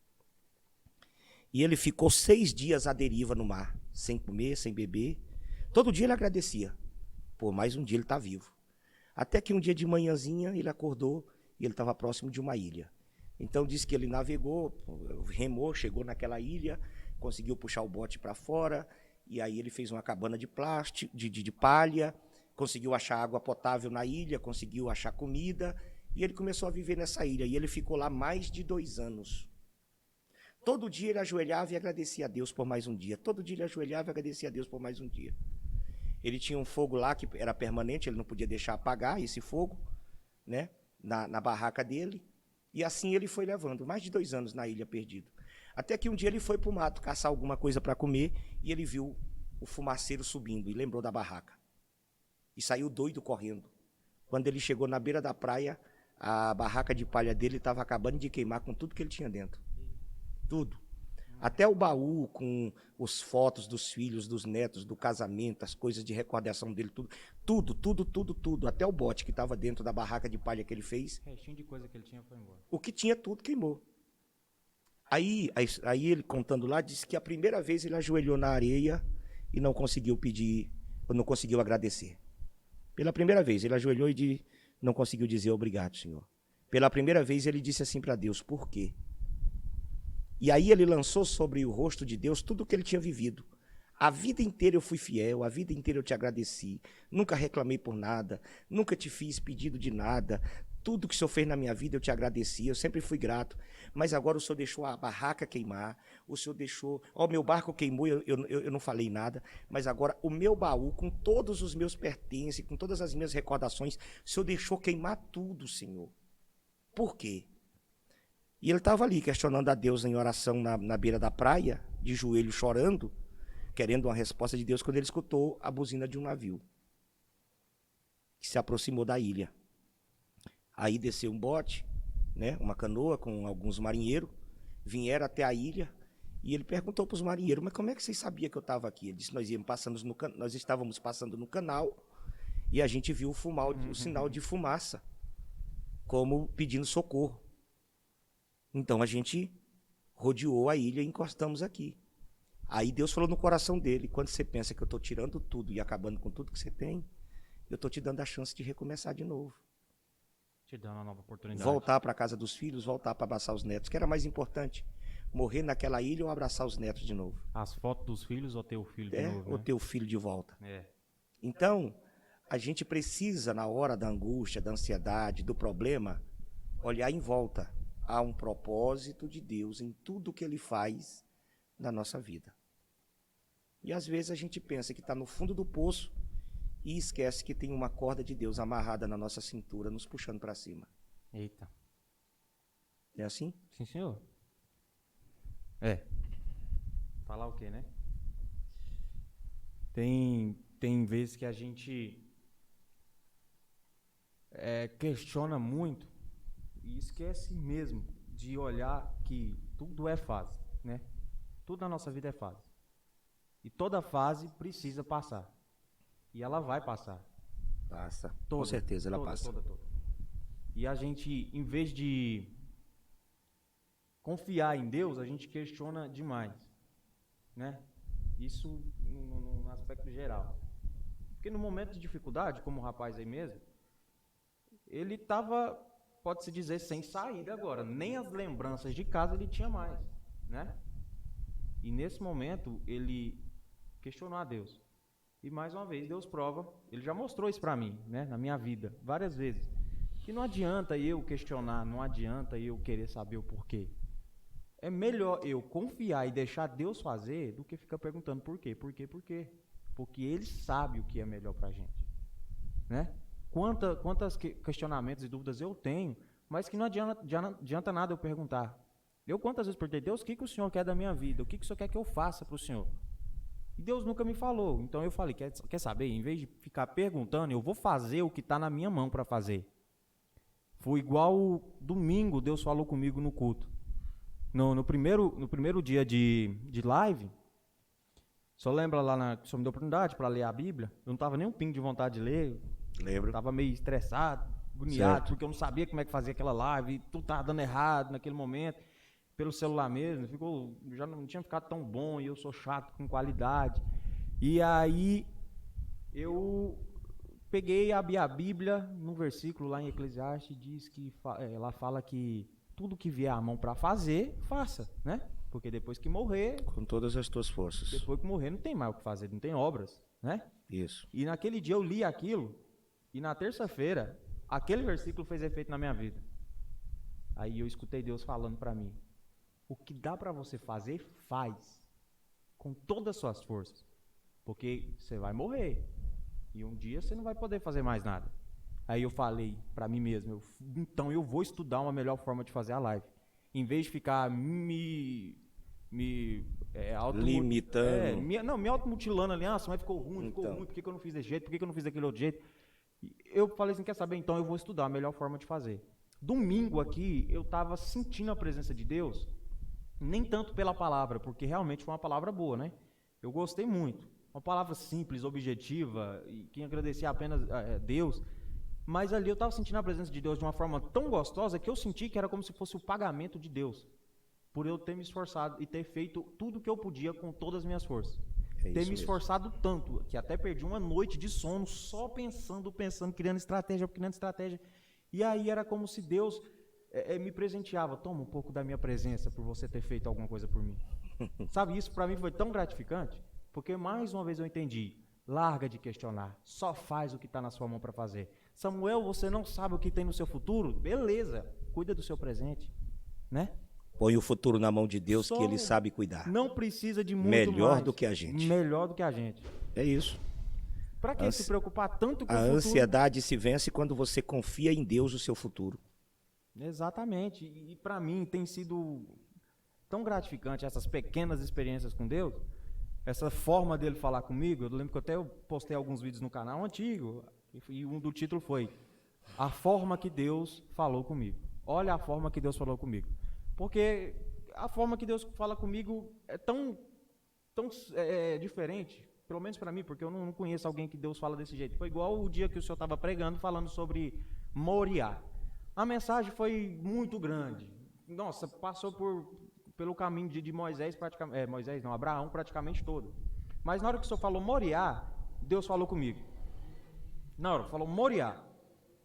E ele ficou 6 dias à deriva no mar, sem comer, sem beber. Todo dia ele agradecia. Por mais um dia ele está vivo. Até que um dia de manhãzinha ele acordou e ele estava próximo de uma ilha. Então disse que ele navegou, remou, chegou naquela ilha, conseguiu puxar o bote para fora, e aí ele fez uma cabana de plástico, de palha, conseguiu achar água potável na ilha, conseguiu achar comida, e ele começou a viver nessa ilha. E ele ficou lá mais de 2 anos. Todo dia ele ajoelhava e agradecia a Deus por mais um dia. Todo dia ele ajoelhava e agradecia a Deus por mais um dia. Ele tinha um fogo lá que era permanente, ele não podia deixar apagar esse fogo, né, na barraca dele. E assim ele foi levando, mais de 2 anos na ilha perdido. Até que um dia ele foi para o mato caçar alguma coisa para comer e ele viu o fumaceiro subindo e lembrou da barraca. E saiu doido correndo. Quando ele chegou na beira da praia, a barraca de palha dele estava acabando de queimar com tudo que ele tinha dentro. Tudo. Até o baú com as fotos dos filhos, dos netos, do casamento, as coisas de recordação dele, tudo. Até o bote que estava dentro da barraca de palha que ele fez. O restinho de coisa que ele tinha foi embora. O que tinha tudo queimou. Aí ele contando lá, disse que a primeira vez ele ajoelhou na areia e não conseguiu pedir, ou não conseguiu agradecer. Pela primeira vez ele ajoelhou e não conseguiu dizer obrigado, Senhor. Pela primeira vez ele disse assim para Deus, por quê? E aí ele lançou sobre o rosto de Deus tudo o que ele tinha vivido. A vida inteira eu fui fiel, a vida inteira eu te agradeci, nunca reclamei por nada, nunca te fiz pedido de nada, tudo que o Senhor fez na minha vida eu te agradeci, eu sempre fui grato, mas agora o Senhor deixou a barraca queimar, o Senhor deixou, meu barco queimou, eu não falei nada, mas agora o meu baú, com todos os meus pertences, com todas as minhas recordações, o Senhor deixou queimar tudo, Senhor. Por quê? E ele estava ali questionando a Deus em oração na beira da praia, de joelho chorando, querendo uma resposta de Deus, quando ele escutou a buzina de um navio que se aproximou da ilha. Aí desceu um bote, né, uma canoa com alguns marinheiros, vieram até a ilha e ele perguntou para os marinheiros, mas como é que vocês sabiam que eu estava aqui? Ele disse, nós estávamos passando no canal e a gente viu o sinal de fumaça, como pedindo socorro. Então a gente rodeou a ilha e encostamos aqui. Aí Deus falou no coração dele: quando você pensa que eu estou tirando tudo e acabando com tudo que você tem, eu estou te dando a chance de recomeçar de novo. Te dando uma nova oportunidade. Voltar para a casa dos filhos, voltar para abraçar os netos, que era mais importante. Morrer naquela ilha ou abraçar os netos de novo. As fotos dos filhos ou ter o filho de novo, Ou né? ter o filho de volta. É. Então, a gente precisa, na hora da angústia, da ansiedade, do problema, olhar em volta. Há um propósito de Deus em tudo que Ele faz na nossa vida. E às vezes a gente pensa que está no fundo do poço e esquece que tem uma corda de Deus amarrada na nossa cintura, nos puxando para cima. Eita. Não é assim? Sim, senhor. É. Falar o quê, né? Tem vezes que a gente questiona muito e esquece mesmo de olhar que tudo é fase, né? Tudo na nossa vida é fase. E toda fase precisa passar. E ela vai passar. Passa. Toda, Com certeza ela toda, passa. Toda. E a gente, em vez de confiar em Deus, a gente questiona demais, né? Isso no aspecto geral. Porque no momento de dificuldade, como o rapaz aí mesmo, ele estava, pode-se dizer, sem saída agora. Nem as lembranças de casa ele tinha mais, né? E nesse momento ele questionou a Deus. E mais uma vez Deus prova, ele já mostrou isso para mim, né? Na minha vida, várias vezes. Que não adianta eu questionar, não adianta eu querer saber o porquê. É melhor eu confiar e deixar Deus fazer do que ficar perguntando por quê. Porque Ele sabe o que é melhor pra gente, né? Quantos questionamentos e dúvidas eu tenho, mas que não adianta nada eu perguntar. Eu quantas vezes perguntei: Deus, o que o Senhor quer da minha vida? O que o Senhor quer que eu faça pro Senhor? E Deus nunca me falou. Então eu falei: quer saber? Em vez de ficar perguntando, eu vou fazer o que está na minha mão para fazer. Foi igual domingo, Deus falou comigo no culto. No primeiro dia de live, só lembra lá que o Senhor me deu oportunidade para ler a Bíblia? Eu não estava nem um pingo de vontade de ler. Lembro. Estava meio estressado, agoniado, porque eu não sabia como é que fazia aquela live. E tudo estava dando errado naquele momento. Pelo celular mesmo, já não tinha ficado tão bom e eu sou chato com qualidade. E aí eu peguei, abri a Bíblia, num versículo lá em Eclesiastes, diz que ela fala que tudo que vier à mão para fazer, faça, né? Porque depois que morrer, com todas as tuas forças. Depois que morrer não tem mais o que fazer, não tem obras, né? Isso. E naquele dia eu li aquilo e na terça-feira aquele versículo fez efeito na minha vida. Aí eu escutei Deus falando para mim: o que dá para você fazer, faz. Com todas as suas forças. Porque você vai morrer. E um dia você não vai poder fazer mais nada. Aí eu falei para mim mesmo: então eu vou estudar uma melhor forma de fazer a live. Em vez de ficar me limitando. Me automutilando ali. Mas ficou ruim, por que eu não fiz desse jeito? Por que eu não fiz daquele outro jeito? Eu falei assim: quer saber? Então eu vou estudar a melhor forma de fazer. Domingo aqui, eu estava sentindo a presença de Deus. Nem tanto pela palavra, porque realmente foi uma palavra boa, né? Eu gostei muito. Uma palavra simples, objetiva, e quem agradecia apenas Deus. Mas ali eu estava sentindo a presença de Deus de uma forma tão gostosa que eu senti que era como se fosse o pagamento de Deus. Por eu ter me esforçado e ter feito tudo o que eu podia com todas as minhas forças. Ter me esforçado tanto, que até perdi uma noite de sono só pensando, criando estratégia. E aí era como se Deus me presenteava: toma um pouco da minha presença por você ter feito alguma coisa por mim. Sabe, isso para mim foi tão gratificante, porque mais uma vez eu entendi: larga de questionar, só faz o que está na sua mão para fazer. Samuel, você não sabe o que tem no seu futuro? Beleza, cuida do seu presente, né? Põe o futuro na mão de Deus, que Ele sabe cuidar. Não precisa de muito melhor mais. do que a gente. Melhor do que a gente. É isso. Para que se preocupar tanto com o futuro? A ansiedade se vence quando você confia em Deus o seu futuro. Exatamente. E para mim tem sido tão gratificante essas pequenas experiências com Deus, essa forma dele falar comigo. Eu lembro que até eu postei alguns vídeos no canal antigo, e um do título foi: a forma que Deus falou comigo. Olha a forma que Deus falou comigo. Porque a forma que Deus fala comigo é tão diferente, pelo menos para mim, porque eu não conheço alguém que Deus fala desse jeito. Foi igual o dia que o senhor estava pregando, falando sobre Moriá. A mensagem foi muito grande, nossa, passou pelo caminho de Moisés, praticamente, Moisés não, Abraão praticamente todo. Mas na hora que o senhor falou Moriá, Deus falou comigo. Na hora, falou Moriá.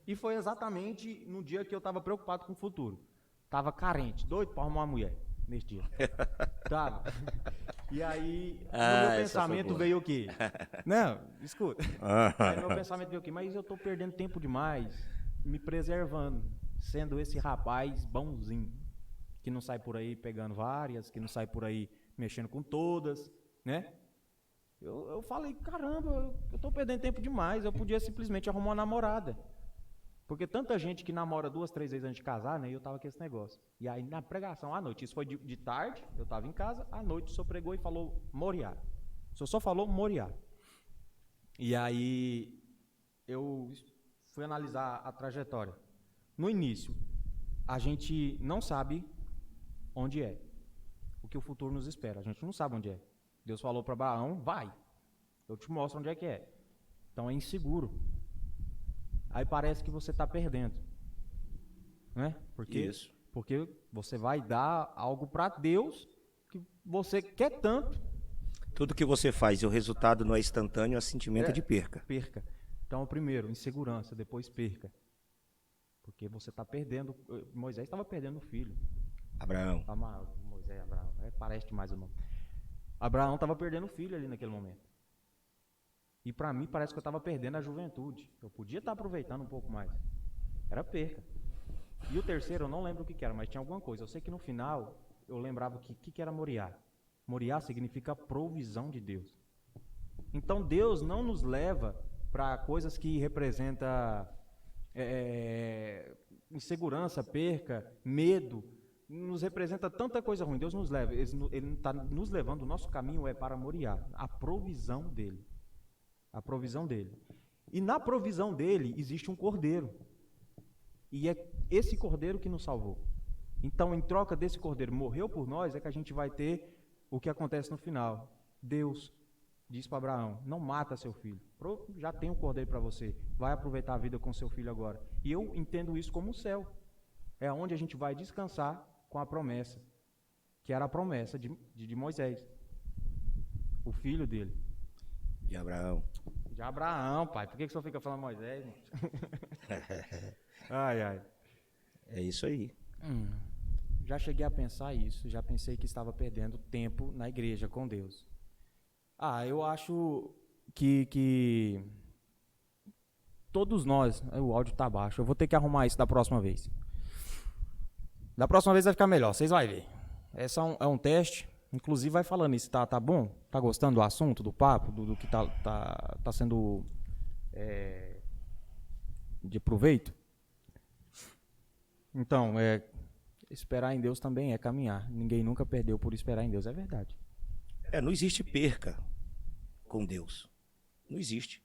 E foi exatamente no dia que eu estava preocupado com o futuro. Tava carente, doido para arrumar uma mulher nesse dia. Tava. E aí, no meu pensamento veio o quê? Não, escuta. Aí meu pensamento veio o quê? Mas eu tô perdendo tempo demais, me preservando, sendo esse rapaz bonzinho, que não sai por aí pegando várias, que não sai por aí mexendo com todas, né? Eu falei, caramba, eu tô perdendo tempo demais, eu podia simplesmente arrumar uma namorada. Porque tanta gente que namora 2, 3 vezes antes de casar, né? E eu tava com esse negócio. E aí na pregação à noite, isso foi de tarde, eu tava em casa, à noite o senhor pregou e falou Moriá. O senhor só falou Moriá. E aí eu fui analisar a trajetória. No início, a gente não sabe onde é, o que o futuro nos espera. A gente não sabe onde é. Deus falou para Abraão, vai, eu te mostro onde é que é. Então é inseguro. Aí parece que você está perdendo, né? Porque você vai dar algo para Deus que você quer tanto. Tudo que você faz e o resultado não é instantâneo, é sentimento de perca. Perca. Então, primeiro, insegurança, depois perca. Porque você está perdendo. Moisés estava perdendo o filho. Abraão. Moisés, Abraão. Parece demais o nome. Abraão estava perdendo o filho ali naquele momento. E para mim parece que eu estava perdendo a juventude. Eu podia estar aproveitando um pouco mais. Era perca. E o terceiro, eu não lembro o que era, mas tinha alguma coisa. Eu sei que no final, eu lembrava que era Moriá. Moriá significa provisão de Deus. Então Deus não nos leva para coisas que representam insegurança, perca, medo. Nos representa tanta coisa ruim. Deus nos leva. Ele está nos levando, o nosso caminho é para Moriá. A provisão dele. A provisão dele. E na provisão dele existe um cordeiro. E é esse cordeiro que nos salvou. Então, em troca desse cordeiro morreu por nós, é que a gente vai ter o que acontece no final. Deus diz para Abraão, não mata seu filho. Já tem um cordeiro para você. Vai aproveitar a vida com seu filho agora. E eu entendo isso como o céu. É onde a gente vai descansar com a promessa. Que era a promessa de Moisés. O filho dele. De Abraão. De Abraão, pai. Por que o senhor fica falando Moisés? Ai, ai. É isso aí. Já cheguei a pensar isso. Já pensei que estava perdendo tempo na igreja com Deus. Eu acho que todos nós... O áudio tá baixo. Eu vou ter que arrumar isso da próxima vez. Da próxima vez vai ficar melhor. Vocês vão ver. Esse é um teste. Inclusive vai falando isso, tá bom? Tá gostando do assunto, do papo, do que tá sendo de proveito? Então, esperar em Deus também é caminhar. Ninguém nunca perdeu por esperar em Deus, é verdade. Não existe perca com Deus. Não existe.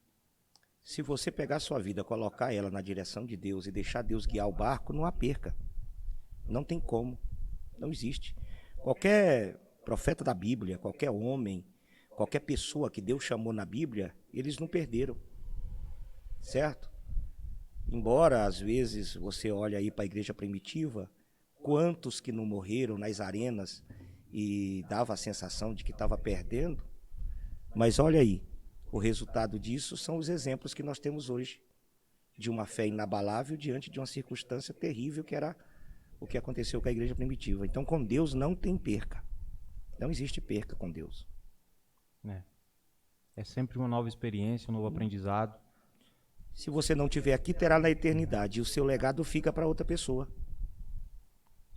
Se você pegar a sua vida, colocar ela na direção de Deus e deixar Deus guiar o barco, não há perca. Não tem como. Não existe. Qualquer profeta da Bíblia, qualquer homem, qualquer pessoa que Deus chamou na Bíblia, eles não perderam, certo? Embora às vezes você olhe aí para a igreja primitiva, quantos que não morreram nas arenas e dava a sensação de que estava perdendo, mas olha aí, o resultado disso são os exemplos que nós temos hoje, de uma fé inabalável diante de uma circunstância terrível que era o que aconteceu com a igreja primitiva. Então com Deus não tem perca. Não existe perca com Deus. É sempre uma nova experiência, um novo aprendizado. Se você não estiver aqui, terá na eternidade. E o seu legado fica para outra pessoa.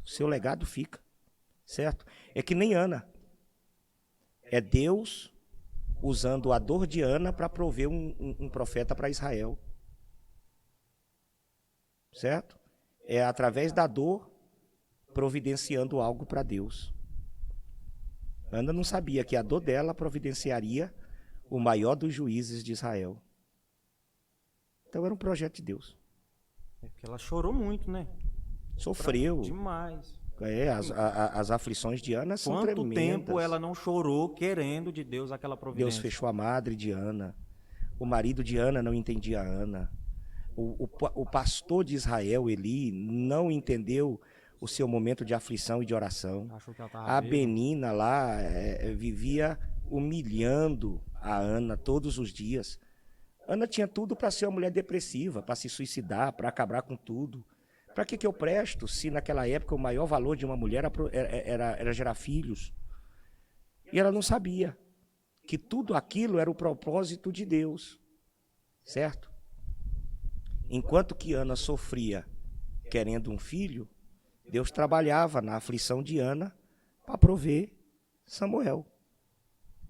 O seu legado fica. Certo? É que nem Ana. É Deus usando a dor de Ana para prover um profeta para Israel. Certo? É através da dor providenciando algo para Deus. Ana não sabia que a dor dela providenciaria o maior dos juízes de Israel. Então era um projeto de Deus. Porque ela chorou muito, né? Sofreu. Demais. As aflições de Ana são tremendas. Quanto tempo ela não chorou querendo de Deus aquela providência? Deus fechou a madre de Ana. O marido de Ana não entendia Ana. O pastor de Israel, Eli, não entendeu o seu momento de aflição e de oração. Achou que ela tava A bêbada. Benina lá vivia humilhando a Ana todos os dias. Ana tinha tudo para ser uma mulher depressiva, para se suicidar, para acabar com tudo. Para que eu presto se naquela época o maior valor de uma mulher era gerar filhos? E ela não sabia que tudo aquilo era o propósito de Deus, certo? Enquanto que Ana sofria querendo um filho, Deus trabalhava na aflição de Ana para prover Samuel,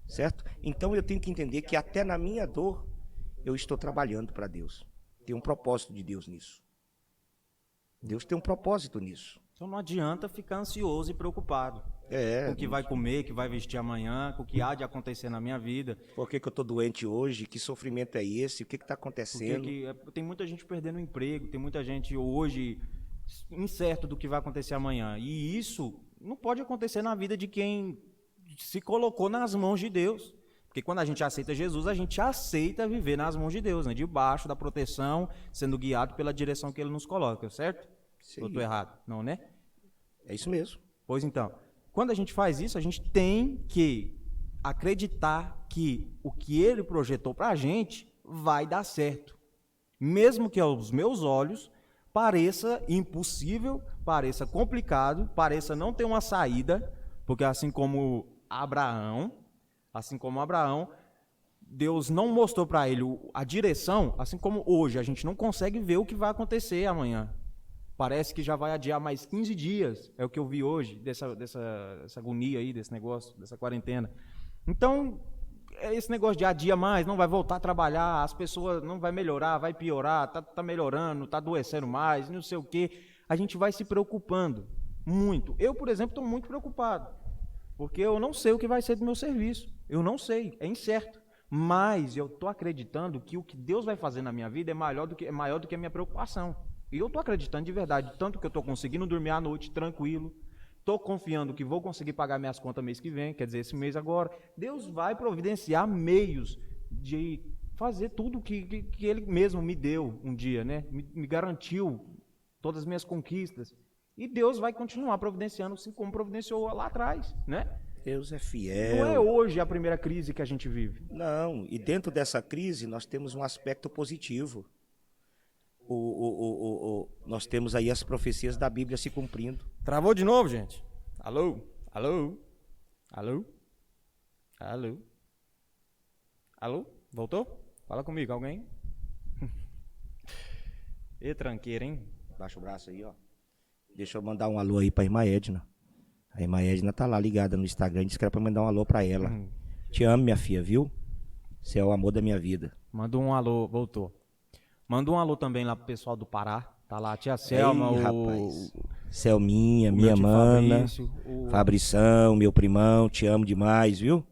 certo? Então eu tenho que entender que até na minha dor eu estou trabalhando para Deus. Tem um propósito de Deus nisso. Deus tem um propósito nisso. Então não adianta ficar ansioso e preocupado com o que vai comer, que vai vestir amanhã, com o que há de acontecer na minha vida. Por que eu estou doente hoje? Que sofrimento é esse? O que está acontecendo? Tem muita gente perdendo o emprego, tem muita gente hoje incerto do que vai acontecer amanhã. E isso não pode acontecer na vida de quem se colocou nas mãos de Deus. Porque quando a gente aceita Jesus, a gente aceita viver nas mãos de Deus, né? Debaixo da proteção, sendo guiado pela direção que Ele nos coloca, certo? Sim. Eu estou errado? Não, né? É isso mesmo. Pois então, quando a gente faz isso, a gente tem que acreditar que o que Ele projetou para a gente vai dar certo. Mesmo que aos meus olhos pareça impossível, pareça complicado, pareça não ter uma saída, porque assim como Abraão, Deus não mostrou para ele a direção, assim como hoje a gente não consegue ver o que vai acontecer amanhã. Parece que já vai adiar mais 15 dias, é o que eu vi hoje, dessa agonia aí, desse negócio, dessa quarentena. Então, esse negócio de adia mais, não vai voltar a trabalhar, as pessoas não vai melhorar, vai piorar, tá melhorando, tá adoecendo mais, não sei o quê. A gente vai se preocupando muito. Eu, por exemplo, estou muito preocupado, porque eu não sei o que vai ser do meu serviço. Eu não sei, é incerto. Mas eu estou acreditando que o que Deus vai fazer na minha vida é maior do que a minha preocupação. E eu estou acreditando de verdade, tanto que eu estou conseguindo dormir à noite tranquilo, estou confiando que vou conseguir pagar minhas contas mês que vem, quer dizer, esse mês agora. Deus vai providenciar meios de fazer tudo que Ele mesmo me deu um dia, né? Me garantiu todas as minhas conquistas. E Deus vai continuar providenciando, assim como providenciou lá atrás, né? Deus é fiel. Não é hoje a primeira crise que a gente vive. Não, e dentro dessa crise nós temos um aspecto positivo. Nós temos aí as profecias da Bíblia se cumprindo. Travou de novo, gente? Alô? Alô? Alô? Alô? Alô? Voltou? Fala comigo, alguém? E tranqueira, hein? Baixa o braço aí, ó. Deixa eu mandar um alô aí pra irmã Edna. A irmã Edna tá lá ligada no Instagram, disse que era pra mandar um alô pra ela. Te amo, minha filha, viu? Você é o amor da minha vida. Manda um alô, voltou. Manda um alô também lá pro pessoal do Pará. Tá lá a tia Selma, Ei, rapaz. Selminha, o minha meu tio mana. Fabrício, Fabrição, meu primão, te amo demais, viu?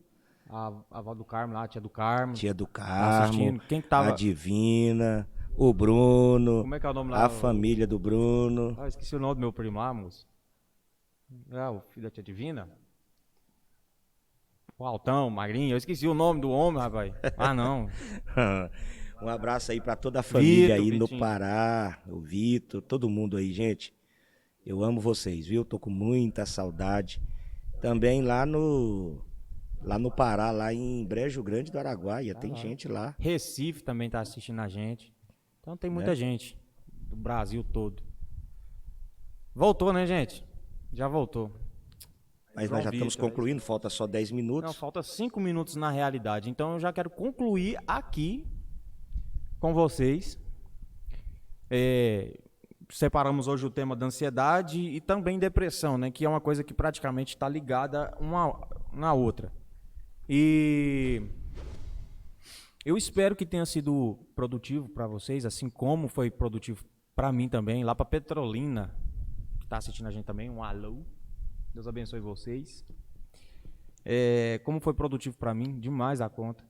a avó do Carmo lá, a tia do Carmo. Tia do Tá Carmo, assistindo. Quem que tava? a Divina, o Bruno, Como é que é o nome lá? a família do Bruno. Ah, esqueci o nome do meu primo lá, moço. Ah, o filho da tia Divina. O Altão, Magrinho. Eu esqueci o nome do homem, rapaz. Ah, não. Um abraço aí pra toda a família Vitor, aí no Vitinho. Pará, o Vitor, todo mundo aí, gente. Eu amo vocês, viu? Tô com muita saudade. Também lá no Pará, lá em Brejo Grande do Araguaia, tem lá. gente lá. Recife também tá assistindo a gente. Então tem muita Né? gente do Brasil todo. Voltou, né, gente? Já voltou. Mas João nós já estamos Vitor, concluindo, falta só 10 Não, minutos. falta 5 minutos na realidade. Então eu já quero concluir aqui com vocês. Separamos hoje o tema da ansiedade e também depressão, né? Que é uma coisa que praticamente está ligada uma na outra. E eu espero que tenha sido produtivo para vocês, assim como foi produtivo para mim também, lá para Petrolina, que está assistindo a gente também. Um alô. Deus abençoe vocês. Como foi produtivo para mim, demais a conta.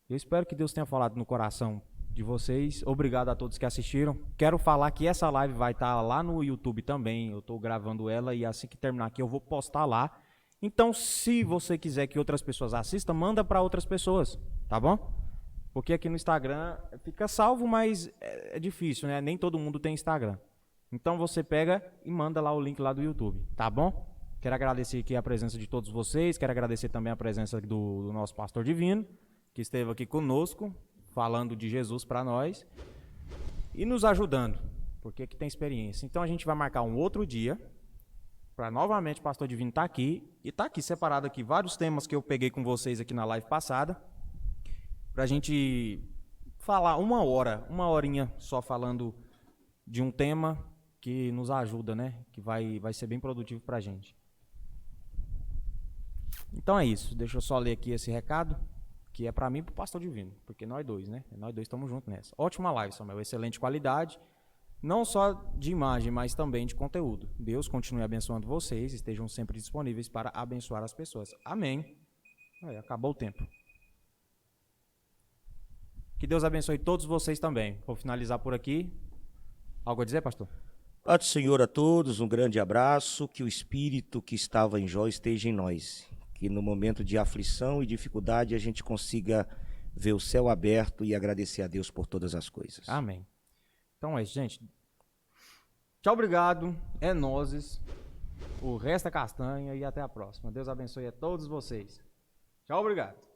Eu espero que Deus tenha falado no coração de vocês. Obrigado a todos que assistiram. Quero falar que essa live vai estar lá no YouTube também. Eu estou gravando ela e assim que terminar aqui eu vou postar lá. Então, se você quiser que outras pessoas assistam, manda para outras pessoas, tá bom? Porque aqui no Instagram fica salvo, mas é difícil, né? Nem todo mundo tem Instagram. Então você pega e manda lá o link lá do YouTube, tá bom? Quero agradecer aqui a presença de todos vocês, quero agradecer também a presença do nosso pastor divino, que esteve aqui conosco, falando de Jesus para nós e nos ajudando, porque aqui tem experiência. Então a gente vai marcar um outro dia para novamente o pastor divino estar aqui, e tá aqui separado aqui vários temas que eu peguei com vocês aqui na live passada, para a gente falar uma horinha só falando de um tema que nos ajuda, né? Que vai ser bem produtivo para a gente. Então é isso, deixa eu só ler aqui esse recado, que é para mim e para o pastor divino, porque nós dois, né? Nós dois estamos juntos nessa. Ótima live, Samuel, excelente qualidade, não só de imagem, mas também de conteúdo. Deus continue abençoando vocês, estejam sempre disponíveis para abençoar as pessoas. Amém. Aí, acabou o tempo. Que Deus abençoe todos vocês também. Vou finalizar por aqui. Algo a dizer, pastor? Paz do Senhor a todos, um grande abraço, que o Espírito que estava em Jó esteja em nós, que no momento de aflição e dificuldade a gente consiga ver o céu aberto e agradecer a Deus por todas as coisas. Amém. Então é isso, gente. Tchau, obrigado, é nozes, o resto é castanha e até a próxima. Deus abençoe a todos vocês. Tchau, obrigado.